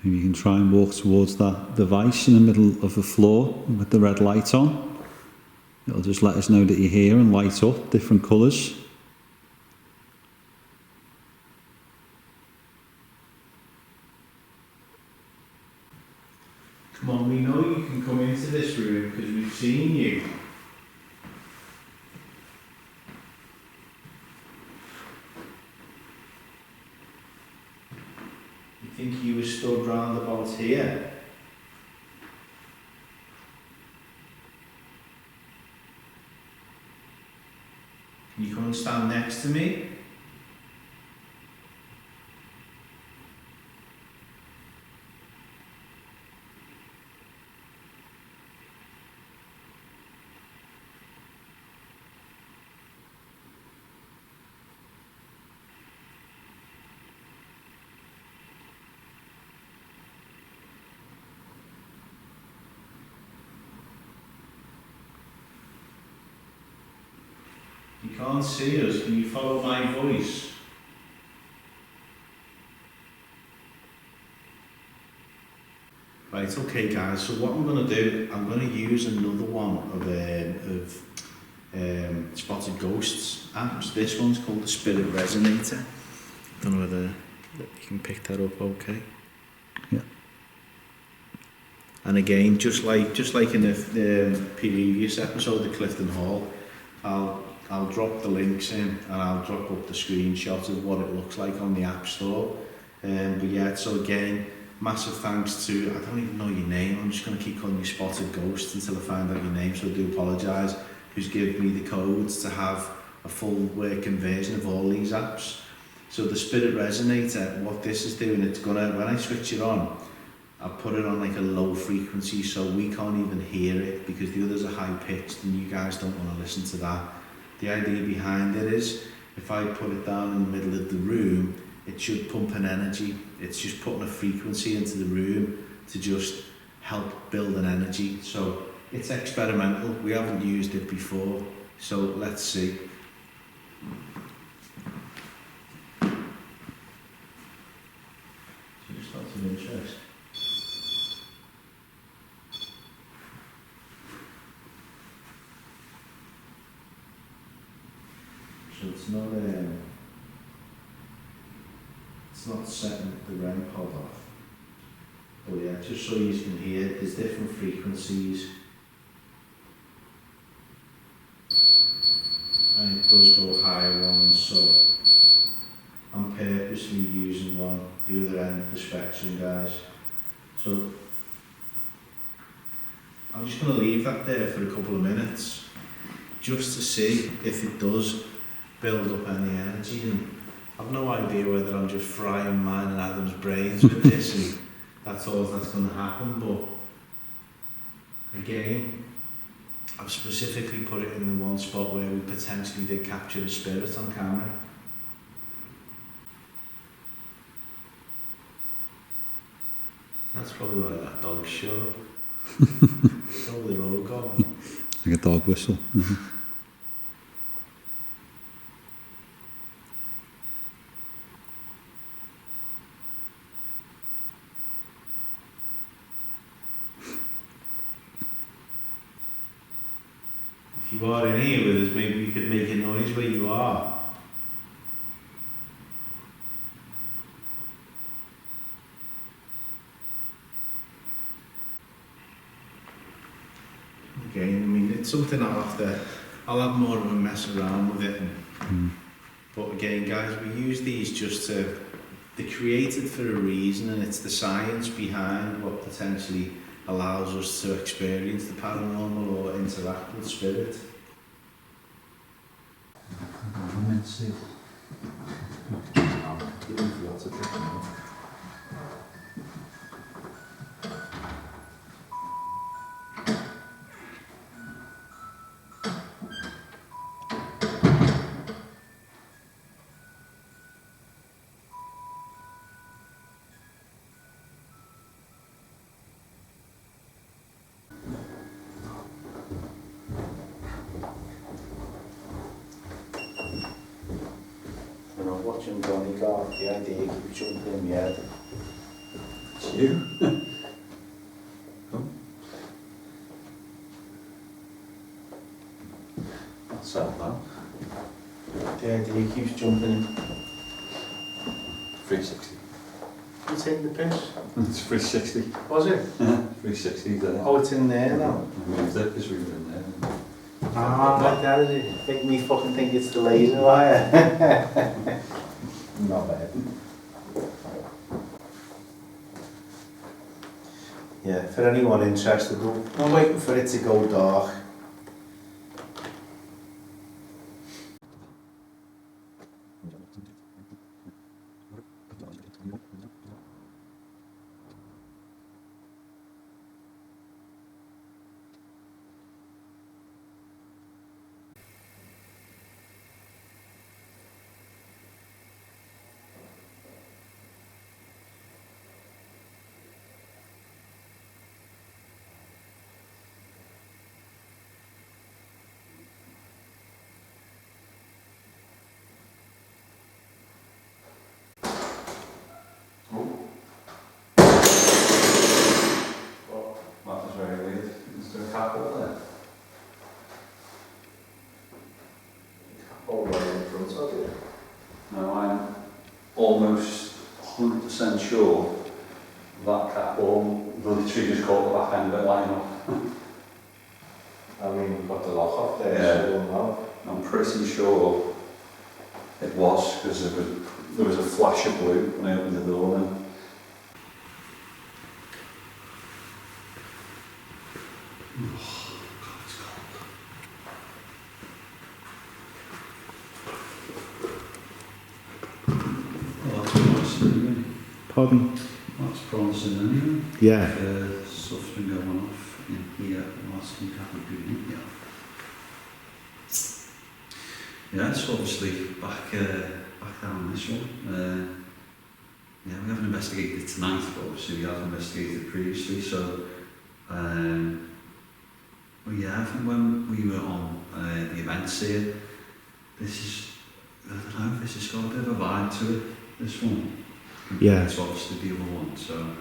Maybe you can try and walk towards that device in the middle of the floor with the red light on. It'll just let us know that you're here and light up different colours. Come on, we know you can come into this room because we've seen you. You think you were stood round about here? Can you come and stand next to me? You can't see us. Can you follow my voice? Right, okay guys, so what I'm going to do, I'm going to use another one of Spotted Ghosts apps. This one's called the Spirit Resonator. I don't know whether you can pick that up okay. Yeah. And again, just like in the previous episode of Clifton Hall, I'll drop the links in and I'll drop up the screenshot of what it looks like on the App Store. But yeah, so again, massive thanks to, I don't even know your name, I'm just going to keep calling you Spotted Ghost until I find out your name, so I do apologise, who's given me the codes to have a full working version of all these apps. So the Spirit Resonator, what this is doing, it's going to, when I switch it on, I put it on like a low frequency so we can't even hear it because the others are high pitched and you guys don't want to listen to that. The idea behind it is, if I put it down in the middle of the room, it should pump an energy. It's just putting a frequency into the room to just help build an energy. So it's experimental. We haven't used it before. So let's see. So just out of interest. So it's not setting the REM pod off. But yeah, just so you can hear, there's different frequencies. And it does go higher ones, so I'm purposely using one, the other end of the spectrum, guys. So I'm just going to leave that there for a couple of minutes, just to see if it does build up any energy. And I've no idea whether I'm just frying mine and Adam's brains with this and that's all that's going to happen, but again, I've specifically put it in the one spot where we potentially did capture the spirit on camera. That's probably why that dog's shut up. It's over the road going. Like a dog whistle. If you are in here with us, maybe you could make a noise where you are. Again, I mean, it's something I'll have to I'll have more of a mess around with it. But again, guys, we use these just to, they're created for a reason, and it's the science behind what potentially allows us to experience the paranormal or interact with spirit. When I'm watching Donny Garth, the idea keeps jumping in my head. It's you. That's that now. The idea keeps jumping in. 360. You taking the piss? It's 360. Was it? 360 there. Oh, it's in there now. I moved it because we were in there. Ah, like that, is it? Make me fucking think it's the laser wire. Not bad. Yeah, for anyone interested, I'm waiting for it to go dark. That was very weird. Is there a cap up there? All right in front of you. No, I'm almost 100% sure that cat ball literally just caught the back end of it lining up. I mean, we've got the lock off there, Yeah. so we'll know. I'm pretty sure it was because there was a flash of blue when I opened the door then. Well, that's promising anyway. Pardon? That's promising anyway. Yeah. Stuff's been going off in here whilst we haven't been in here. Yeah, it's obviously back down this one. Yeah, we haven't investigated tonight, but obviously we have investigated previously, so well, yeah, I think when we were on the events here, this is, I don't know, this has got a bit of a vibe to it, this one. Yeah. It's obviously the other one, so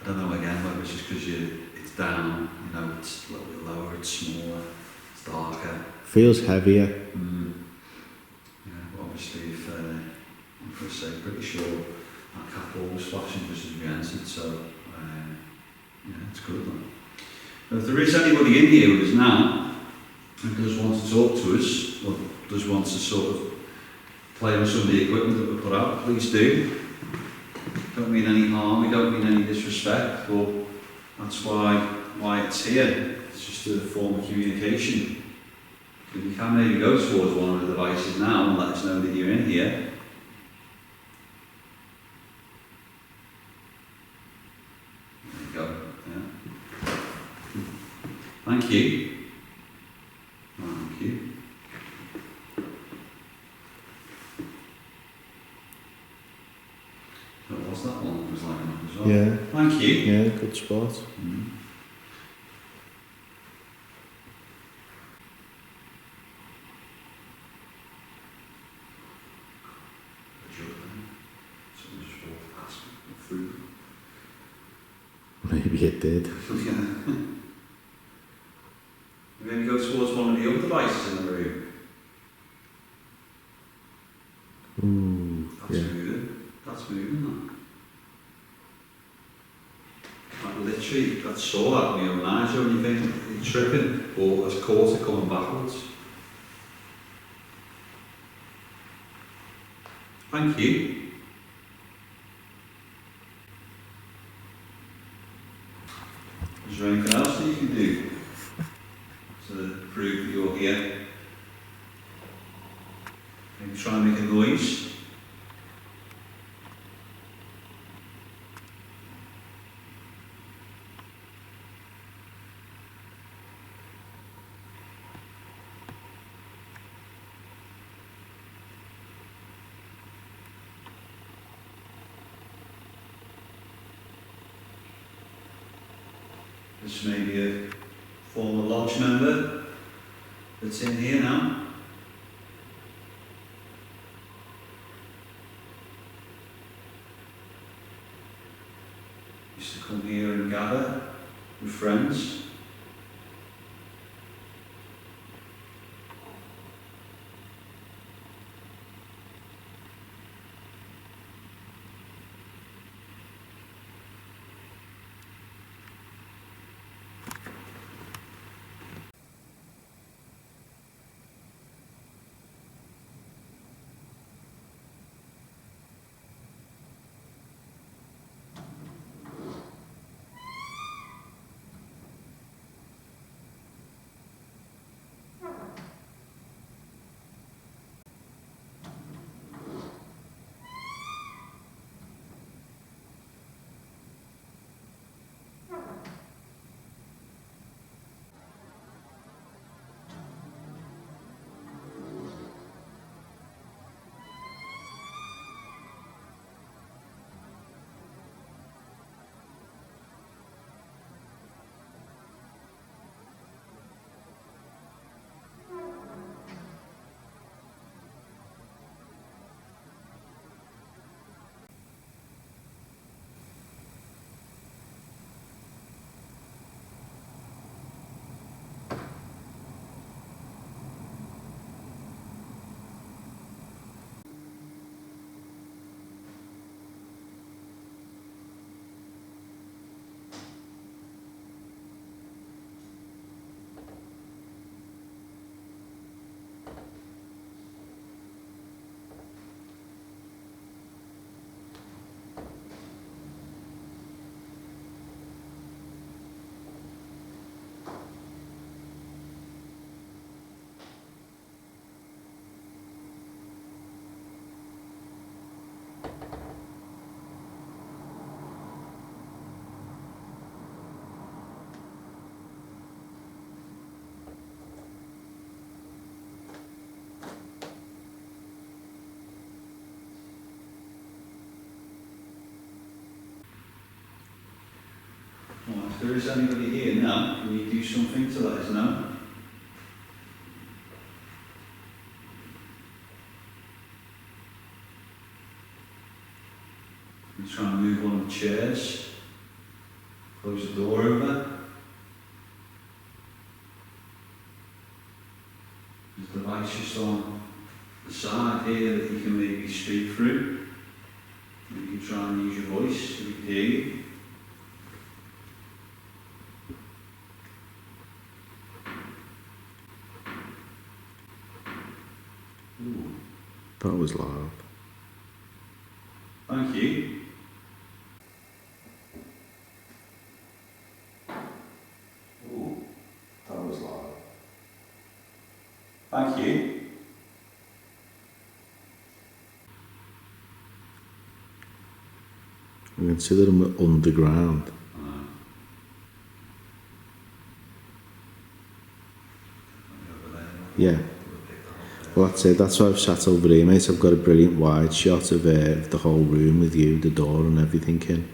I don't know again whether it's just because it's down, you know, it's a little bit lower, it's smaller, it's darker. Feels heavier. Yeah, but obviously if I'm going to say pretty sure that cat ball was flashing just as we entered, so yeah, it's good though. Now, if there is anybody in here with us now who does want to talk to us, or does want to sort of play with some of the equipment that we put out, please do. Don't mean any harm, we don't mean any disrespect, but that's why it's here. It's just a form of communication. If you can maybe go towards one of the devices now and let us know that you're in here. There you go, yeah. Thank you. Thank you. So what's that one that was lighting up as well? Yeah. Thank you. Yeah, good spot. Maybe it did. Maybe go towards one of the other devices in the room. Ooh, That's yeah. moving. That's moving. That literally, I saw that with my own eyes. You only think you're tripping, or has caught it coming backwards. Thank you. Is there anything else that you can do to prove that you're here? Maybe try and make a noise. This may be a former lodge member that's in here now. Used to come here and gather with friends. Well, if there is anybody here now, can you do something to let us know? You try and move one of the chairs, close the door over. There's a device just on the side here that you can maybe speak through. You can try and use your voice so we can hear you. Ooh. That was loud. Thank you. Ooh, That was loud. thank you. I consider them underground. Yeah. Well, that's it. That's why I've sat over here, mate. I've got a brilliant wide shot of the whole room with you, the door and everything in.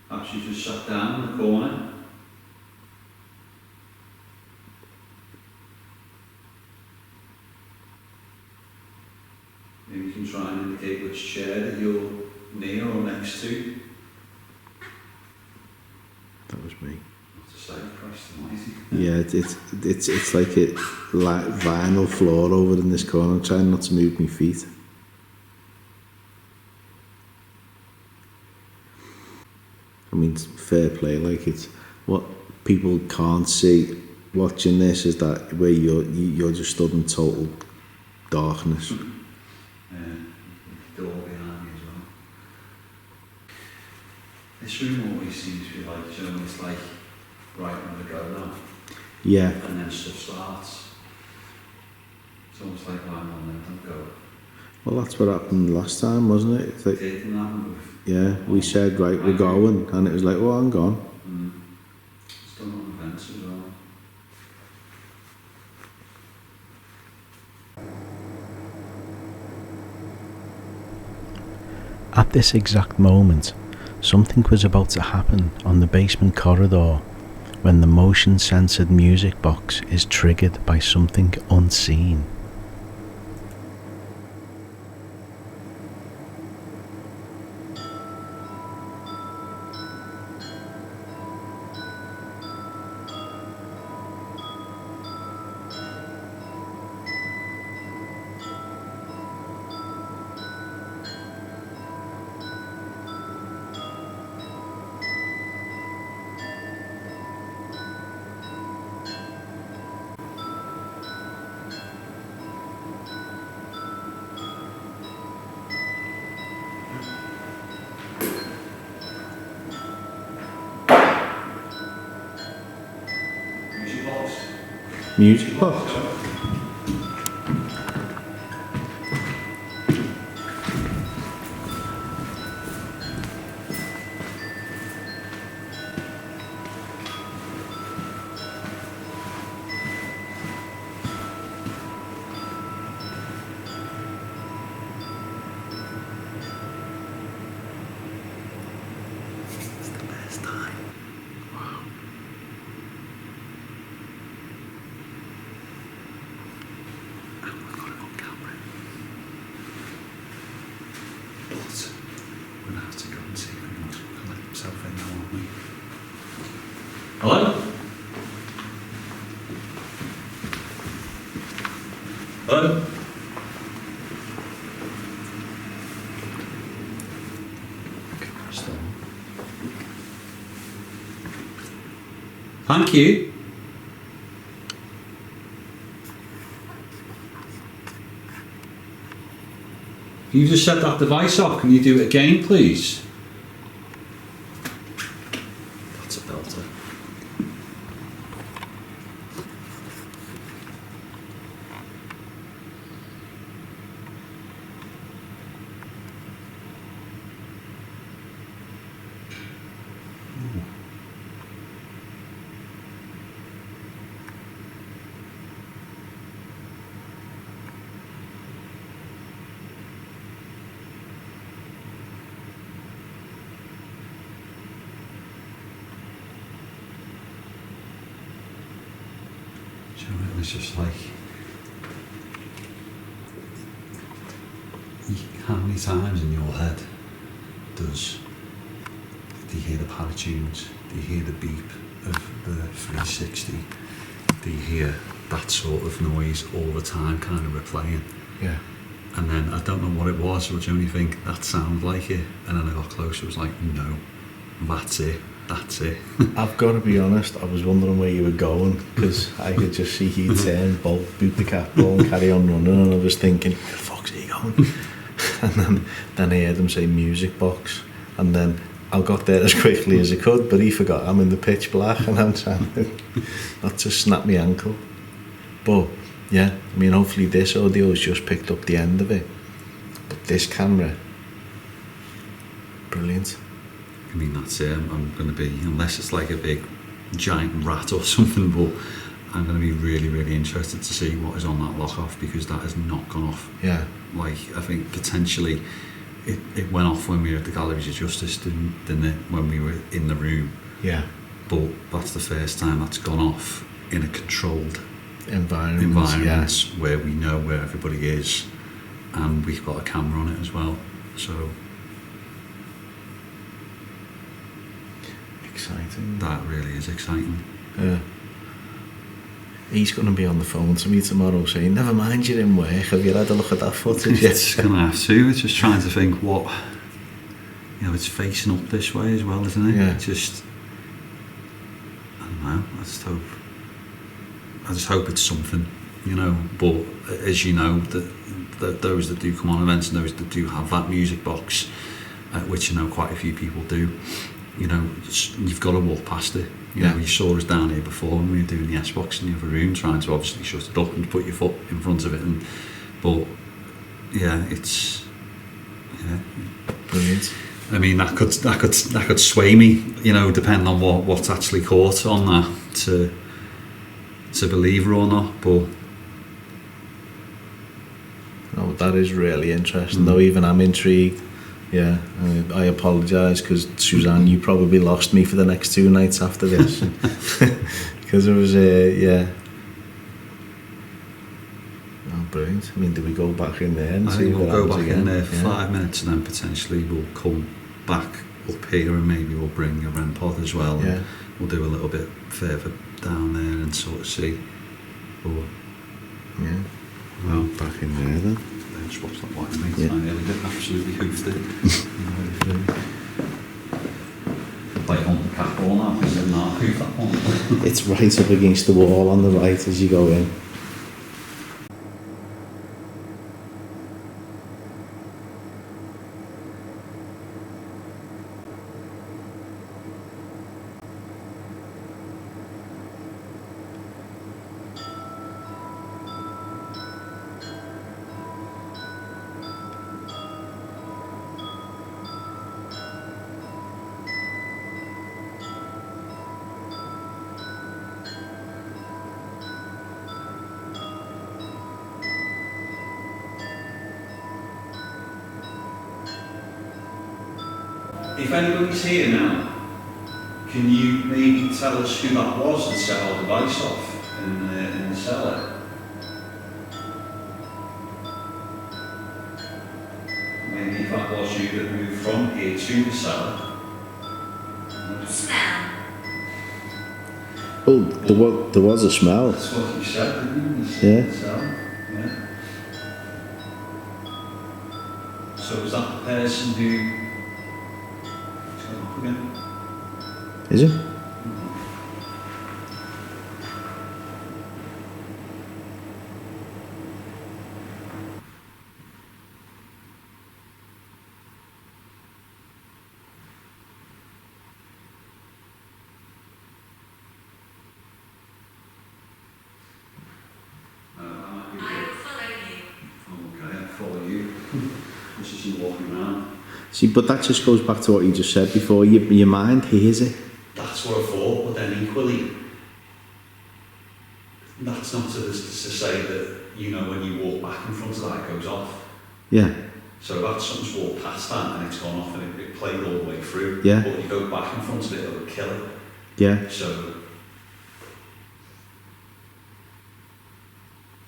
Perhaps you just sat down in the corner. Maybe you can try and indicate which chair that you're near or next to. That was me. To say, Christ almighty. Yeah, it's like a vinyl floor over in this corner. I'm trying not to move my feet. I mean, fair play. Like, it's what people can't see watching this is that where you're just stood in total darkness. The door behind me as well. This room always seems to be like, you know, it's like right when we go now. Yeah. And then stuff starts. It's almost like I'm on there, don't go. Well, that's what happened last time, wasn't it? It's like, Didn't happen with. yeah, we said, right, we're going, and it was like, oh, I'm gone. It's done on events as well. At this exact moment, something was about to happen on the basement corridor when the motion-censored music box is triggered by something unseen. Music box? We're going to have to go and see if anyone's going to let himself in now, aren't we? Hello? Hello? Thank you. You just set that device off. Can you do it again, please? That's a belter. It was just like, how many times in your head do you hear the paratunes, do you hear the beep of the 360, do you hear that sort of noise all the time kind of replaying? Yeah. And then I don't know what it was, but you only think that sounded like it, and then I got closer, it was like, no, that's it. That's it. I've got to be honest, I was wondering where you were going because I could just see you turn, bolt, boot the cat ball and carry on running, and I was thinking, where the fuck's he going? And then I heard him say music box, and then I got there as quickly as I could, but he forgot I'm in the pitch black and I'm trying not to snap my ankle. But yeah, I mean, hopefully this audio has just picked up the end of it, but this camera, brilliant. I mean, that's it. I'm going to be, unless it's like a big giant rat or something, but I'm going to be really, really interested to see what is on that lock off, because that has not gone off. Yeah. Like, I think potentially it went off when we were at the Galleries of Justice, didn't it? When we were in the room. Yeah. But that's the first time that's gone off in a controlled environment, where we know where everybody is, and we've got a camera on it as well. So exciting. that really is exciting. Yeah. He's going to be on the phone to me tomorrow saying, never mind, you're in work, have you had a look at that footage yet? It's going to have to. It's just trying to think what, you know, it's facing up this way as well, isn't it? Yeah. Just, I don't know, I just hope I just hope it's something, you know. But as you know, that those that do come on events and those that do have that music box, which I know quite a few people do, you know, you've got to walk past it. You know, you saw us down here before when we were doing the S-Box in the other room, trying to obviously shut it up and put your foot in front of it. But yeah, it's Brilliant. I mean, that could sway me, you know, depending on what's actually caught on that to believe her or not. But oh, that is really interesting. Though even I'm intrigued. Yeah, I apologise because Suzanne, you probably lost me for the next 2 nights after this because it was oh, brilliant. I mean, do we go back in there and I see think we'll what go happens back in again? there for 5 minutes and then potentially we'll come back up here and maybe we'll bring a REM pod as well. Yeah. And we'll do a little bit further down there and sort of see. But, Yeah. Well, back in there then. Just watch that white mate. Yeah. I nearly did absolutely hoofed it. Like on the cat ball now, because then I'll hoof that one. It's right up against the wall on the right as you go in. If anybody's here now, can you maybe tell us who that was that set our device off in the cellar? Maybe if that was you that moved from here to the cellar. Smell. Oh, there was a smell. That's what you said, didn't you? Yeah. The cellar. Yeah. So was that the person who... Turn off again. Is it? I will follow you. Okay, I'll follow you. This is you walking around. See, but that just goes back to what you just said before. Your mind hears it. That's what I thought, but then equally, that's not to say that, you know, when you walk back in front of that, it goes off. Yeah. So that's something's walked past that and it's gone off and it played all the way through. Yeah. But you go back in front of it, it would kill it. Yeah. So,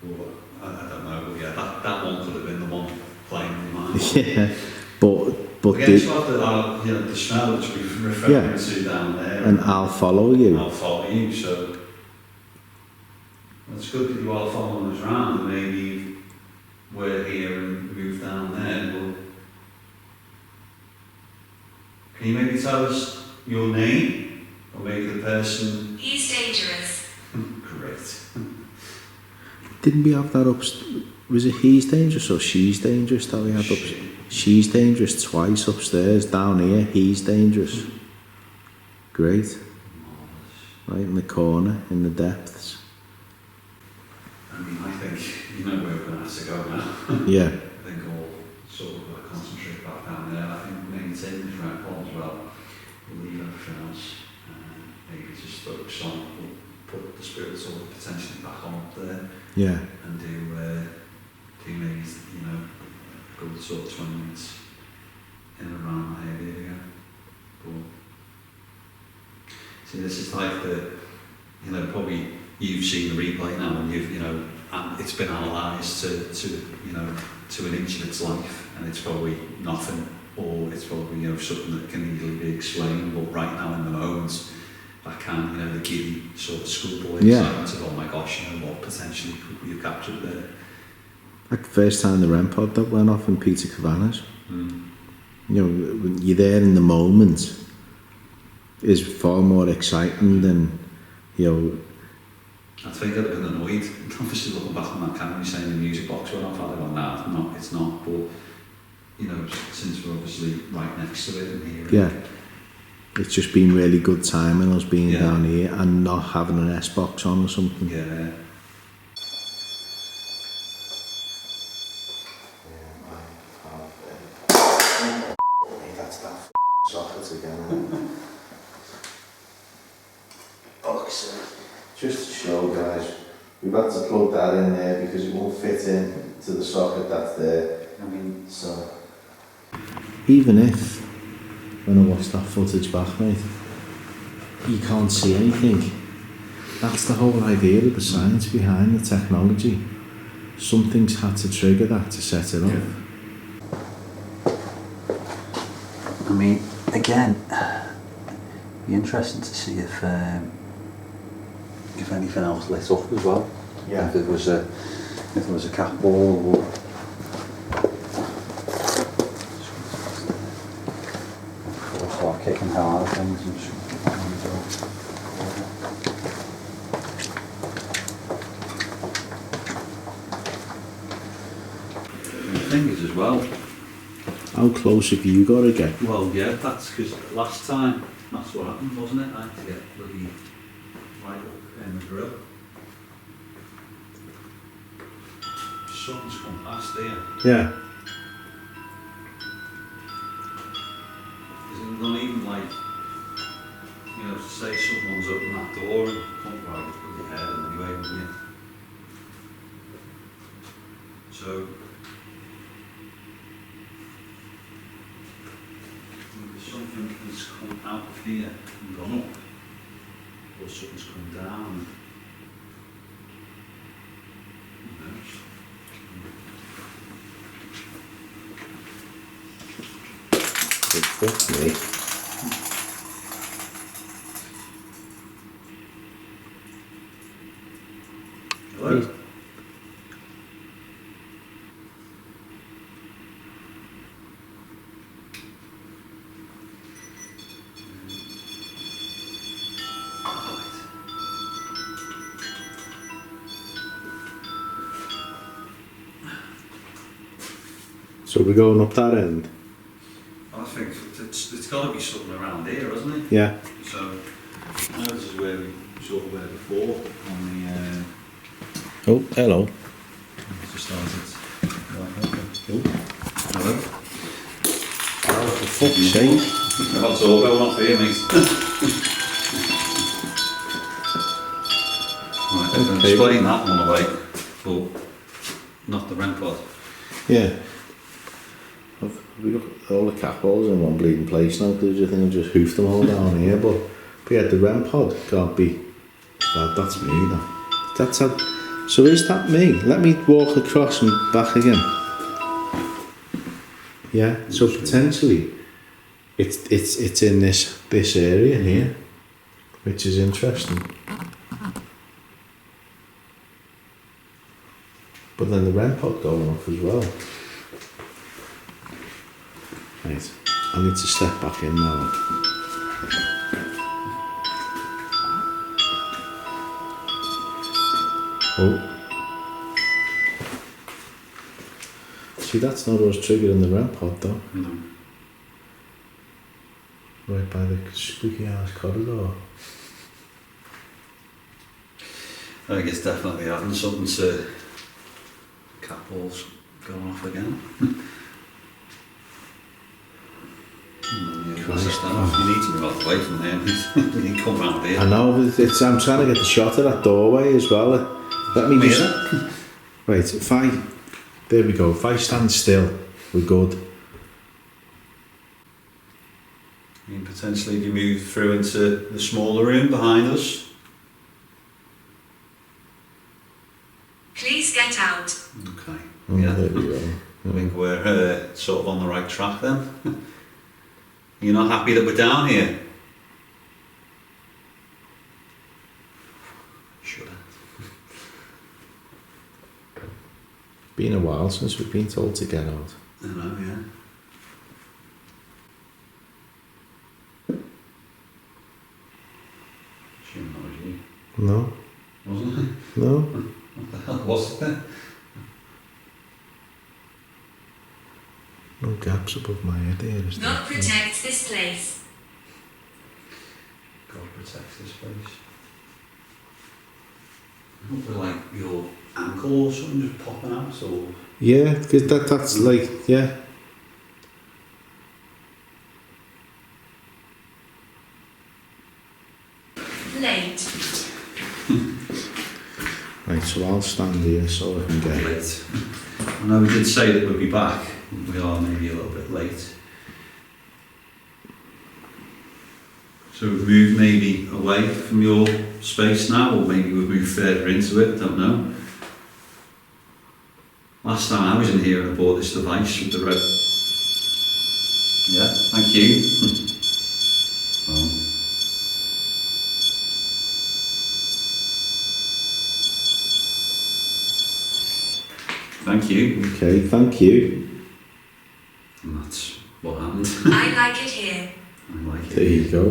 well, I don't know, but yeah, that one could have been the one playing in my mind. Yeah. But Again, it's got the, you know, the smell which we're referring to down there. and I'll follow you. I'll follow you, so it's good that you are following us around and maybe we're here and move down there. But can you maybe tell us your name or maybe the person? He's dangerous. Great. Didn't we have that up? Was it he's dangerous or she's dangerous that we had up? She's dangerous twice upstairs. Down here, he's dangerous. Great. Right in the corner, in the depths. I mean, I think you know where we're going to have to go now. Yeah. I think all sort of concentrate back down there. I think maybe taking this round as well. We'll leave everything else and maybe just focus on, we'll put the spirit sort of potentially back on up there Yeah. and do maybe, you know, good sort of 20 minutes in and around that area again. But see, this is like the, you know, probably you've seen the replay now and you've, you know, and it's been analysed to you know, to an inch of its life, and it's probably nothing, or it's probably, you know, something that can easily be explained, but right now in the moment, I can, you know, the giddy sort of schoolboy excitement of, oh my gosh, you know, what potentially could we have captured there. Like the first time the REM pod that went off in Peter Cavanagh's. Mm. You know, when you're there in the moment is far more exciting than, you know, I think I'd have been annoyed. Obviously, looking back on that camera, saying the music box went off, I'd have gone, nah, it's not. But, you know, since we're obviously right next to it and here. Yeah. It's just been really good timing us being Yeah. down here and not having an S-box on or something. Yeah. That's that socket again. Boxing. Just to show, guys, we've had to plug that in there because it won't fit in to the socket that's there. I mean, So, Even if, when I watch that footage back, mate, you can't see anything. That's the whole idea of the science behind the technology. Something's had to trigger that to set it off. I mean, again, be interesting to see if anything else lit up as well. yeah. If there was a cat ball or start kicking hell out of things and shit. the thing is as well, How close have you got to get? well, yeah, that's because last time, that's what happened, wasn't it? I had to get bloody right up in the grill. Something's come past here. Yeah. Is it not even like, you know, to say someone's opened that door and come right with your head anyway, wouldn't you? So, there's something that's come out of here and gone up, or something's come down. Who knows? Fuck me. Hello? So we're going up that end? I think it's got to be something around here, hasn't it? Yeah. So, now this is where we sort of were before on the. Oh, hello. Just started. Oh, hello. Oh, for fuck's sake. That's all going off here, mate. Right, I'm going to Okay. explain that one away, but not the REM pod. Yeah. We got all the cat balls in one bleeding place now because you think I just hoofed them all down here, but yeah, the REM pod can't be. That's me, that's how. So is that me? Let me walk across and back again. Yeah. So potentially, it's in this area here, which is interesting. But then the REM pod going off as well. Right, I need to step back in now. Oh. See, that's not us triggering the REM pod though. No. Right by the spooky ass corridor. I think it's definitely having something to. Cat balls going off again. Christ. You need to move out the way from there. You need to come round here. I know, but I'm trying to get the shot of that doorway as well. Let me just. Right, there we go. If I stand still, we're good. I mean, potentially if you move through into the smaller room behind us. Please get out. Okay. Oh, Yeah. there we go. I think we're sort of on the right track then. You're not happy that we're down here? Should I? Been a while since we've been told to get out. I know, yeah. Shouldn't that was you, No? wasn't it? No? What the hell was it then? No gaps above my head here. Is there? God protects this place. God protects this place. I hope like your ankle or something just popping out, or... Yeah, because that's like, yeah. Late. Right, so I'll stand here so I can get it. Late. I know we did say that we'll be back. We are maybe a little bit late. So we've moved maybe away from your space now, or maybe we've moved further into it, don't know. Last time I was in here, I bought this device with the red... Yeah, thank you. Thank you. Okay, thank you. And that's what happened. I like it here. I like it. There you go.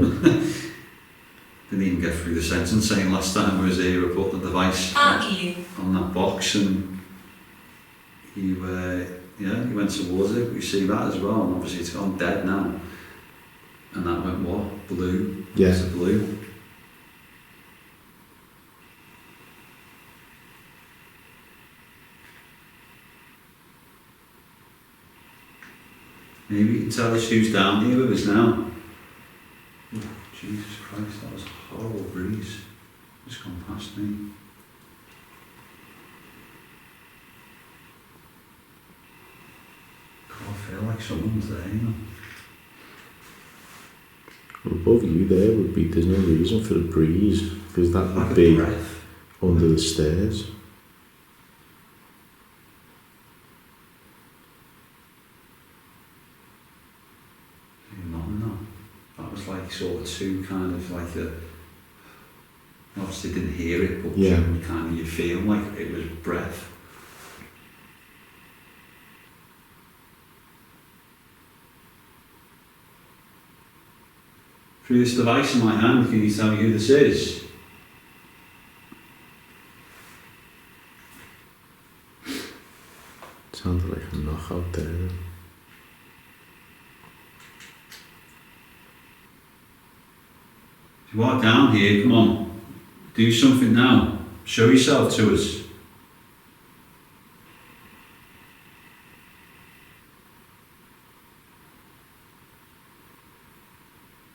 Didn't even get through the sentence saying last time I was here, I put the device Argue. on that box, and you went towards it. We see that as well, and obviously it's gone dead now. And that went what? Blue? Yeah. It's a blue. Maybe you can tell us who's down here with us now. Oh, Jesus Christ, that was a horrible breeze. Just gone past me. God, I feel like someone's there, you know. Well, above you there would be, there's no reason for a breeze, because that Like would a be breath. under the stairs. That was like sort of two kind of like a... Obviously didn't hear it, but Yeah. kind of you feel like it was breath. Through this device in my hand, can you tell me who this is? Sounded like a knock out there. If you are down here, come on, do something now. Show yourself to us.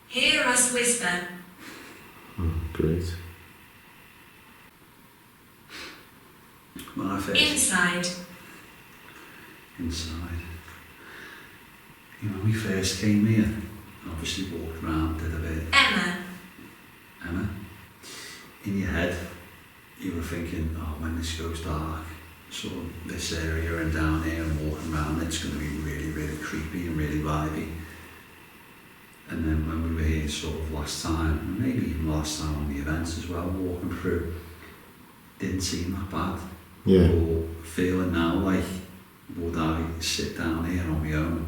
Hear us whisper. Oh, great. When I first... Inside. Inside. You know, when we first came here, obviously walked around, did a bit. Emma. Emma, in your head, you were thinking, oh, when this goes dark, sort of this area and down here and walking around, it's going to be really, really creepy and really vibey. And then when we were here sort of last time, and maybe even last time on the events as well, walking through, didn't seem that bad. Yeah. Or feeling now like, would I sit down here on my own?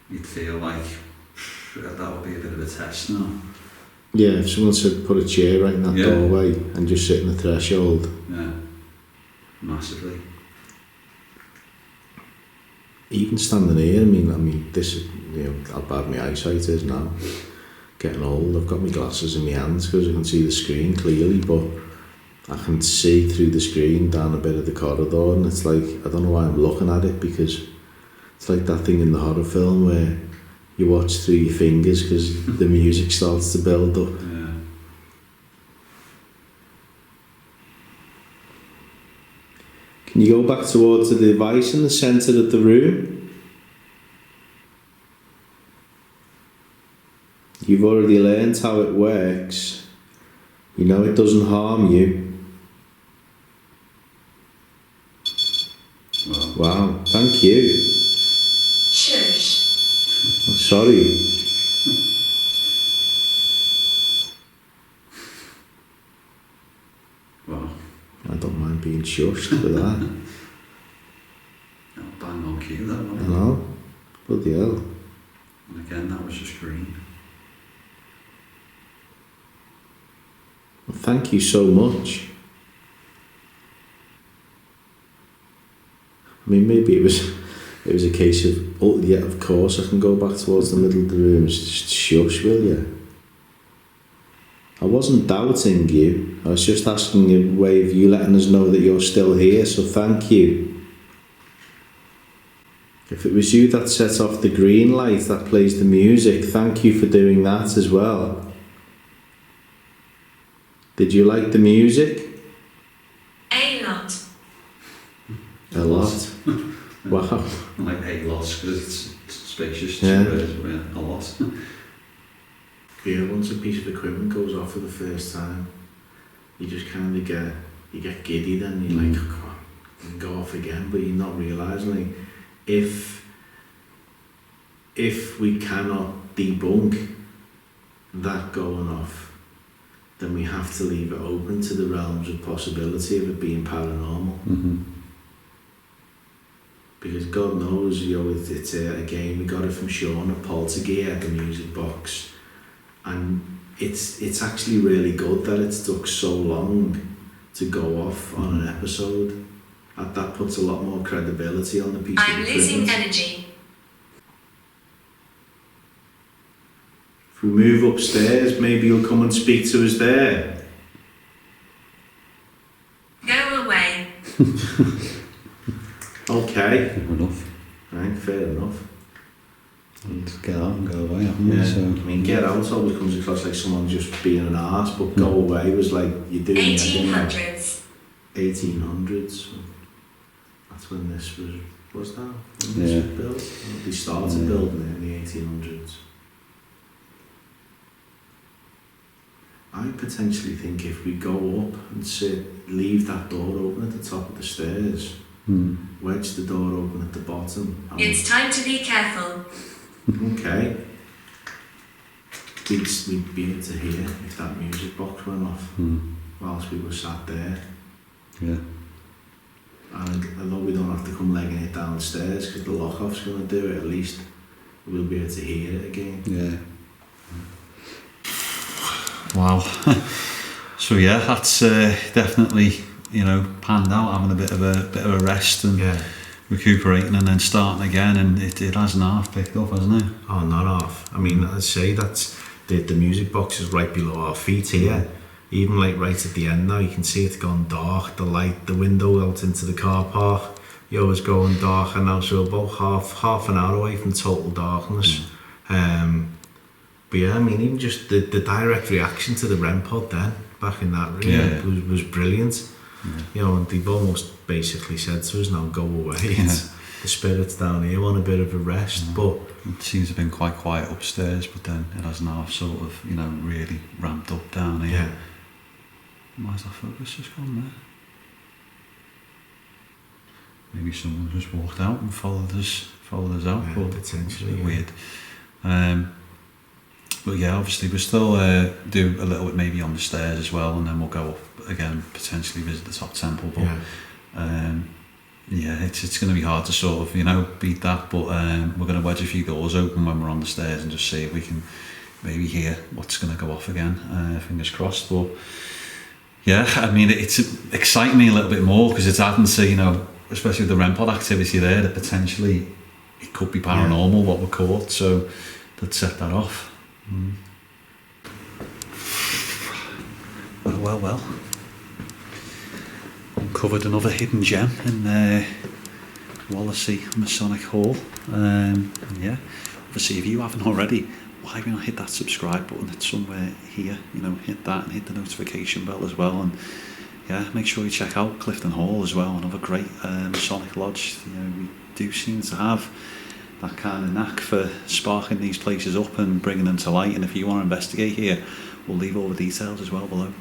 You'd feel like that would be a bit of a test now. Yeah, if someone said put a chair right in that doorway and just sit in the threshold. Yeah, massively. Even standing here, I mean, this is, you know, how bad my eyesight is now. Getting old, I've got my glasses in my hands because I can see the screen clearly, but I can see through the screen down a bit of the corridor, and it's like, I don't know why I'm looking at it, because it's like that thing in the horror film where you watch through your fingers because the music starts to build up. Yeah. Can you go back towards the device in the centre of the room? You've already learned how it works. You know it doesn't harm you. Wow, thank you. Shush. I'm sorry. Well, I don't mind being shushed for that. bang on cue that I one. know. Bloody hell. And again, that was just green. Well, thank you so much. I mean, maybe it was a case of, oh yeah, of course I can go back towards the middle of the room. Just shush, will you? I wasn't doubting you. I was just asking you a way of you letting us know that you're still here, so thank you. If it was you that set off the green light that plays the music, thank you for doing that as well. Did you like the music? A lot. A lot. Wow. Like a lot, because it's spacious. Yeah. A lot. Yeah, once a piece of equipment goes off for the first time, you just kind of get giddy then, you're like, oh, come on, you can go off again, but you're not realising, like, if we cannot debunk that going off, then we have to leave it open to the realms of possibility of it being paranormal. Mm-hmm. Because God knows, you know, it's again, we got it from Sean at Poltergeist, the music box. And it's actually really good that it took so long to go off on an episode. That puts a lot more credibility on the piece I'm of losing equipment. energy. If we move upstairs, maybe you'll come and speak to us there. Go away. Okay, Fair enough. right, fair enough. Just get out and go away, haven't we? Yeah, So, I mean, get out always comes across like someone just being an arse, but go away was like, you're doing it again. 1800s. 1800s. So that's when this was that? When this Yeah. was built? They started Yeah. building it in the 1800s. I potentially think if we go up and leave that door open at the top of the stairs, wedge the door open at the bottom. It's time to be careful. Okay. We'd be able to hear if that music box went off whilst we were sat there. yeah. And although we don't have to come legging it downstairs because the lock-off's going to do it, at least we'll be able to hear it again. Yeah. Wow. So yeah, that's definitely, you know, panned out, having a bit of a rest and recuperating and then starting again, and it hasn't half picked up, hasn't it? Oh, not half. I mean, I'd say that's the music box is right below our feet here. Even like right at the end now, you can see it's gone dark. The light, the window out into the car park, is going darker now. So about half an hour away from total darkness. But yeah, I mean, even just the direct reaction to the REM pod then, back in that room, was brilliant. Yeah. You know, and they've almost basically said to us, now go away. Yeah. The spirits down here want a bit of a rest, but It seems to have been quite quiet upstairs, but then it hasn't half sort of, you know, really ramped up down here. yeah. Why's that focus just gone there? Maybe someone just walked out and followed us out, Yeah, but potentially, it's a bit yeah. weird. But yeah, obviously we'll still do a little bit maybe on the stairs as well, and then we'll go up again, potentially visit the top temple. But it's going to be hard to sort of, you know, beat that. But we're going to wedge a few doors open when we're on the stairs and just see if we can maybe hear what's going to go off again. Fingers crossed. But yeah, I mean, it's exciting me a little bit more because it's adding to, you know, especially with the REM pod activity there, that potentially it could be paranormal what we're caught. So let's set that off. Well. Uncovered another hidden gem in Wallasey Masonic Hall. And yeah, obviously if you haven't already, why have you not hit that subscribe button? It's somewhere here, you know, hit that and hit the notification bell as well. And yeah, make sure you check out Clifton Hall as well, another great Masonic lodge. You know, we do seem to have that kind of knack for sparking these places up and bringing them to light. And if you want to investigate here, we'll leave all the details as well below.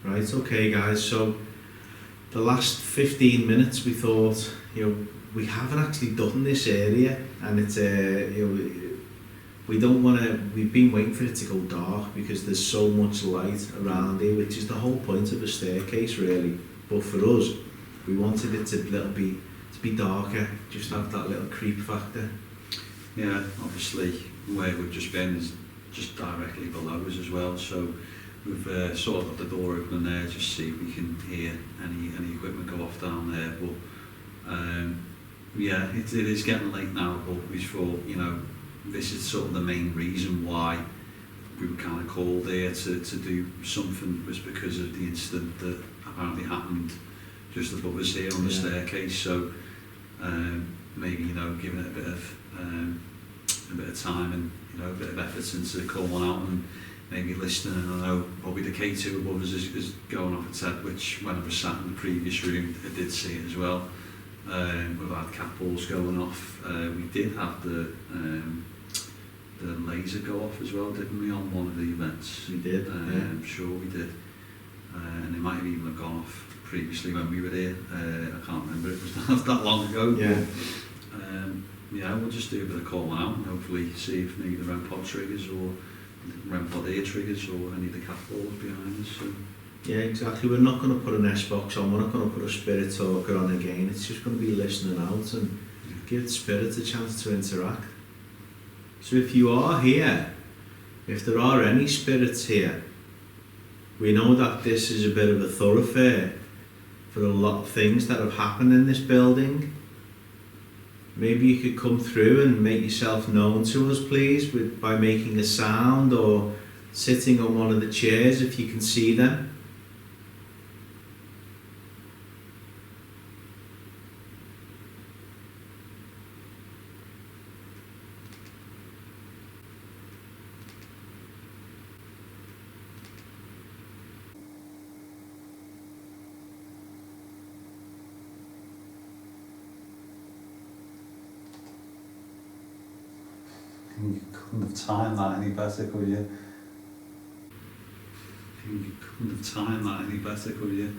Right, okay guys, so the last 15 minutes we thought, we haven't actually done this area, and it's we don't want to. We've been waiting for it to go dark because there's so much light around here, which is the whole point of a staircase, really. But for us, we wanted it to be darker, just have that little creep factor. Yeah, obviously where we've just been is just directly below us as well, so we've sort of got the door open there just to see if we can hear any equipment go off down there. But yeah, it is getting late now, but we thought, this is sort of the main reason why we were kind of called here to do something, was because of the incident that apparently happened just above us here on the staircase. So maybe giving it a bit of time and a bit of effort into calling out and maybe listening. And I know probably the K2 above us is going off its head, which when I was sat in the previous room I did see it as well. We've had cat balls going off. We did have the laser go off as well, didn't we, on one of the events? We did, I'm sure we did. And it might have even gone off previously when we were here. I can't remember, it was not that long ago. Yeah. But, we'll just do a bit of calling out and hopefully see if maybe the REM pod triggers or REM pod ear triggers or any of the cat balls behind us. So. Yeah, exactly. We're not going to put an S-box on, we're not going to put a spirit talker on again. It's just going to be listening out and give the spirit a chance to interact. So if you are here, if there are any spirits here, we know that this is a bit of a thoroughfare for a lot of things that have happened in this building. Maybe you could come through and make yourself known to us, please, by making a sound or sitting on one of the chairs if you can see them. You couldn't have timed that any better, could you? You couldn't have timed that any better, could you?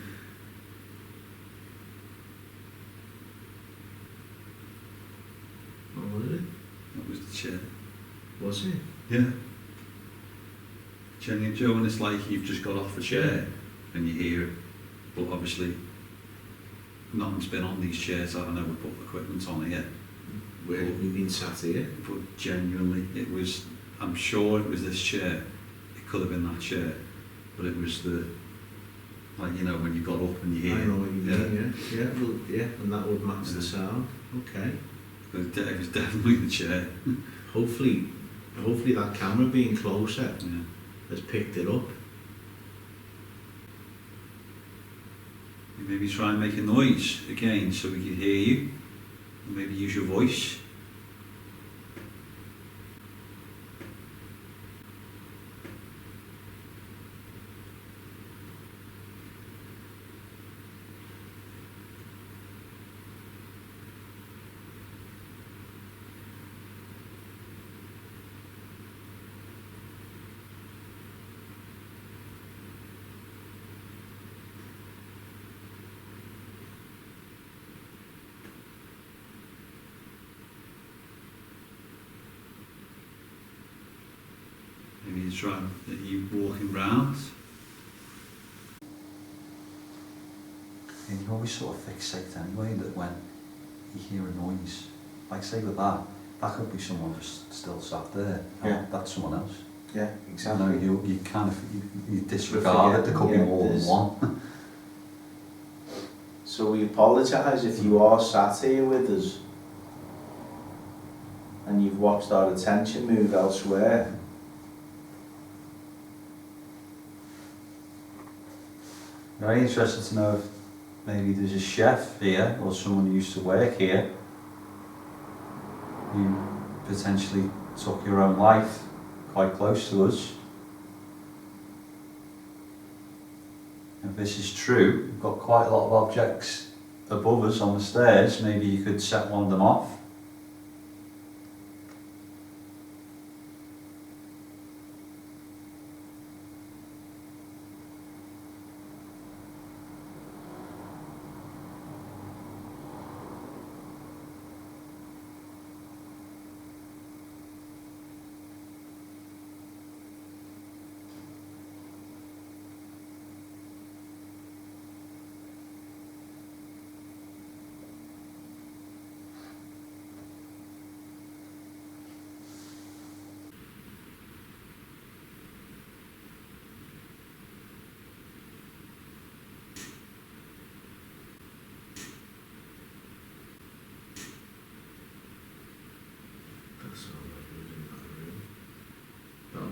What was it? That was the chair. Was it? Yeah. Jenny and Joe, and it's like you've just got off the chair and you hear it, but obviously nothing's been on these chairs. I don't know, we put equipment on it yet. Where have we been sat here? But genuinely, it was, I'm sure it was this chair. It could have been that chair, but it was the, like, when you got up and you hear I know what you mean, yeah. And that would match the sound. Okay. It was definitely the chair. Hopefully that camera being closer Yeah. has picked it up. Maybe try and make a noise again so we can hear you. Maybe use your voice. Maybe you try that you walking round. And you always sort of fixate anyway that when you hear a noise, like say with that could be someone just still sat there. Yeah. That's someone else. Yeah, You kind of you disregard it. There could be more than one. So we apologise if you are sat here with us and you've watched our attention move elsewhere. Very interested to know if maybe there's a chef here or someone who used to work here who potentially took your own life quite close to us. If this is true, we've got quite a lot of objects above us on the stairs. Maybe you could set one of them off.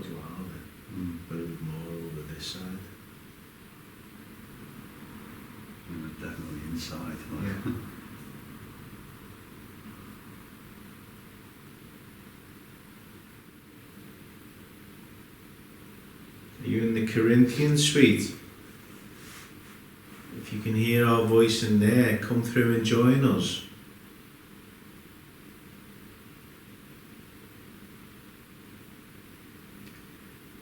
you out of it, but it was more over this side. Definitely inside. Yeah. Are you in the Corinthian suite? If you can hear our voice in there, come through and join us.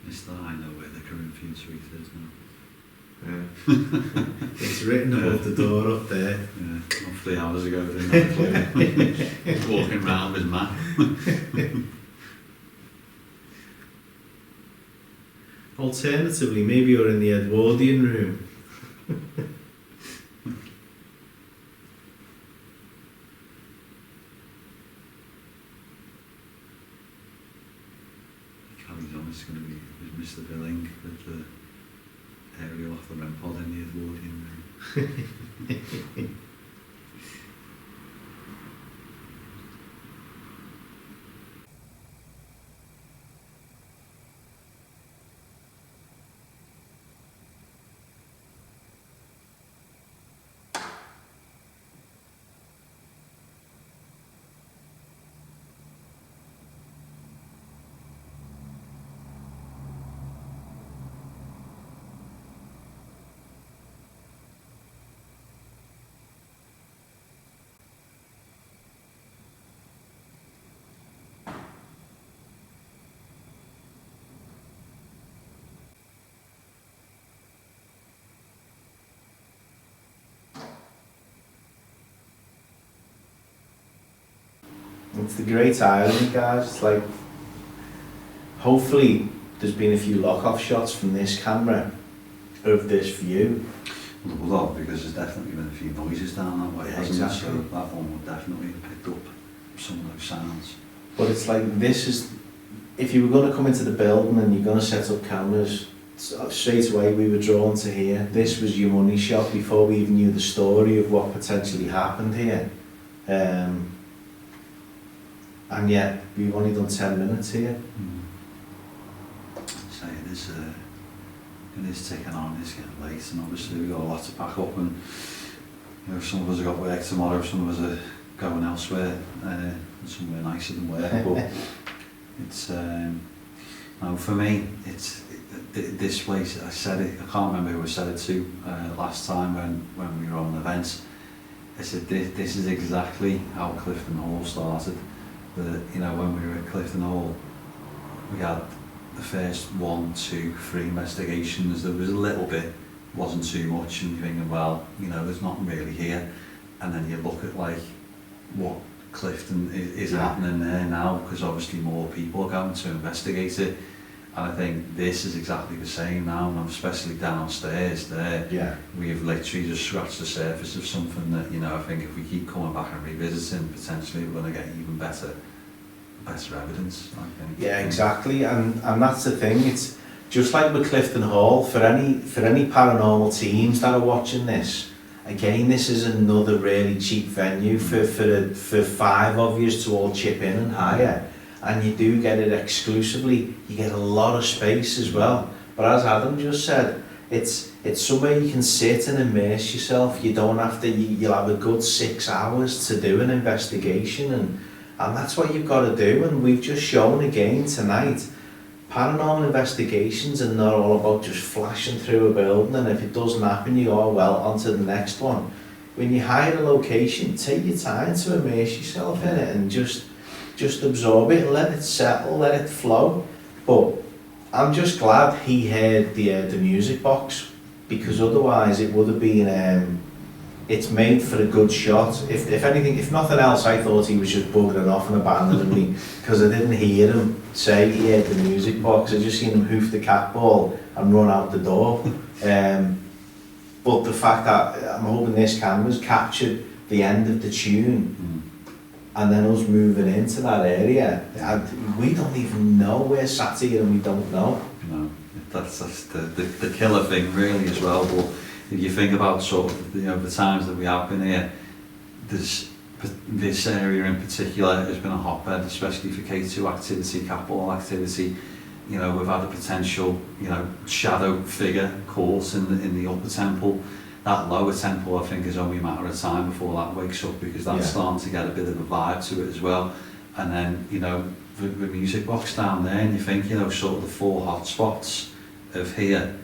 Mister, I know where the Corinthian suite is now. It's written above the door up there. Yeah, 3 hours ago, didn't have a clue. Walking around with his map. Alternatively, maybe you're in the Edwardian room. Carries on, it's going to be with Mr. Billing with the aerial off the REM pod in the Edwardian room. It's the great irony, guys. It's like, hopefully there's been a few lock-off shots from this camera of this view. Well, there will, because there's definitely been a few noises down that way, Yeah, hasn't there? exactly. So that one would definitely have picked up some of those sounds. But it's like, this is, if you were going to come into the building and you're going to set up cameras, straight away we were drawn to here. This was your money shot before we even knew the story of what potentially happened here. And yet, we've only done 10 minutes here. So it is ticking on, it's getting late, and obviously we've got a lot to pack up, and you know, some of us have got work tomorrow, some of us are going elsewhere, somewhere nicer than work, but it's, no, for me, this place, I said it, I can't remember who I said it to last time when we were on the event. I said, this is exactly how Clifton Hall started. You know, when we were at Clifton Hall, we had the first 1, 2, 3 investigations. There was a little bit, wasn't too much, and you're thinking, well, you know, there's nothing really here. And then you look at like what Clifton is happening there now, because obviously more people are going to investigate it. And I think this is exactly the same now, and especially downstairs there. Yeah. We've literally just scratched the surface of something that, you know, I think if we keep coming back and revisiting, potentially we're going to get even better evidence, I think. Yeah, exactly, and that's the thing. It's just like with Clifton Hall. For any paranormal teams that are watching this, again, this is another really cheap venue for 5 of you to all chip in and hire, and you do get it exclusively. You get a lot of space as well. But as Adam just said, it's somewhere you can sit and immerse yourself. You don't have to. You'll have a good 6 hours to do an investigation, and that's what you've got to do. And we've just shown again tonight, paranormal investigations are not all about just flashing through a building, and if it doesn't happen, you go, well, on to the next one. When you hire a location, take your time to immerse yourself in it and just absorb it, let it settle, let it flow. But I'm just glad he heard the music box, because otherwise it would have been it's made for a good shot. If anything, if nothing else, I thought he was just buggering off and abandoning me, because I didn't hear him say he heard the music box. I just seen him hoof the cat ball and run out the door. But the fact that I'm hoping this camera's captured the end of the tune, and then us moving into that area, we don't even know. We're sat here and we don't know. No, that's the killer thing really as well. But if you think about sort of, you know, the times that we have been here, this area in particular has been a hotbed, especially for K2 activity, capital activity. you know, we've had a potential, you know, shadow figure caught in the upper temple. That lower temple, I think, is only a matter of time before that wakes up, because that's starting to get a bit of a vibe to it as well. And then, you know, the music box down there, and you think, you know, sort of the 4 hot spots of here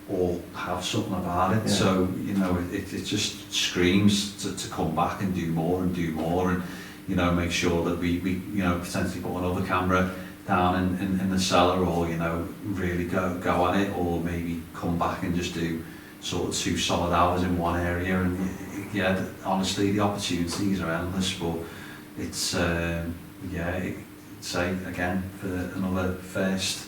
all have something about it. So, you know, it just screams to come back and do more and do more, and, you know, make sure that we you know, potentially put another camera down in the cellar, or, you know, really go at it, or maybe come back and just do sort of 2 solid hours in one area. And yeah, honestly, the opportunities are endless, but it's say again, for another first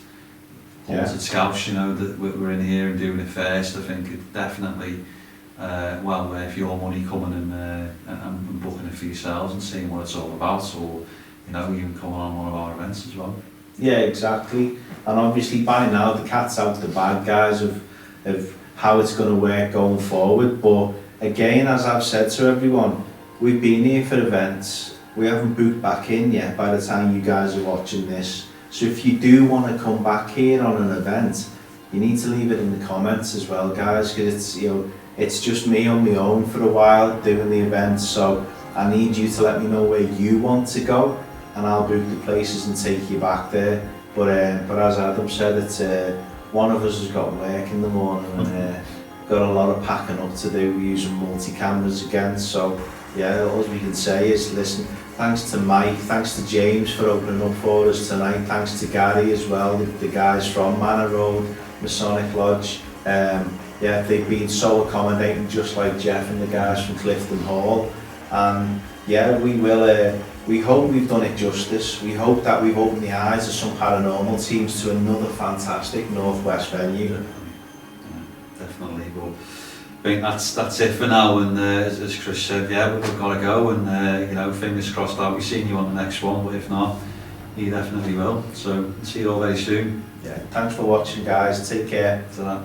haunted Scouse, you know, that we're in here and doing it first, I think it definitely well worth your money coming and booking it for yourselves and seeing what it's all about, or, you know, even coming on one of our events as well. Yeah, exactly. And obviously by now the cat's out the bag, guys, of how it's going to work going forward. But again, as I've said to everyone, we've been here for events. We haven't booked back in yet by the time you guys are watching this. So if you do want to come back here on an event, you need to leave it in the comments as well, guys, because it's, you know, it's just me on my own for a while doing the events. So I need you to let me know where you want to go, and I'll book the places and take you back there. But as Adam said, it's one of us has got work in the morning and got a lot of packing up to do. We're using multi-cameras again, so yeah, all we can say is, listen, thanks to Mike, thanks to James for opening up for us tonight, thanks to Gary as well, the guys from Manor Road, Masonic Lodge. Yeah, they've been so accommodating, just like Jeff and the guys from Clifton Hall. And yeah, we hope we've done it justice. We hope that we've opened the eyes of some paranormal teams to another fantastic Northwest venue. Definitely. But I think that's it for now. And as Chris said, yeah, we've got to go. And you know, fingers crossed that we've seen you on the next one. But if not, you definitely will. So see you all very soon. Yeah. Thanks for watching, guys. Take care. To that.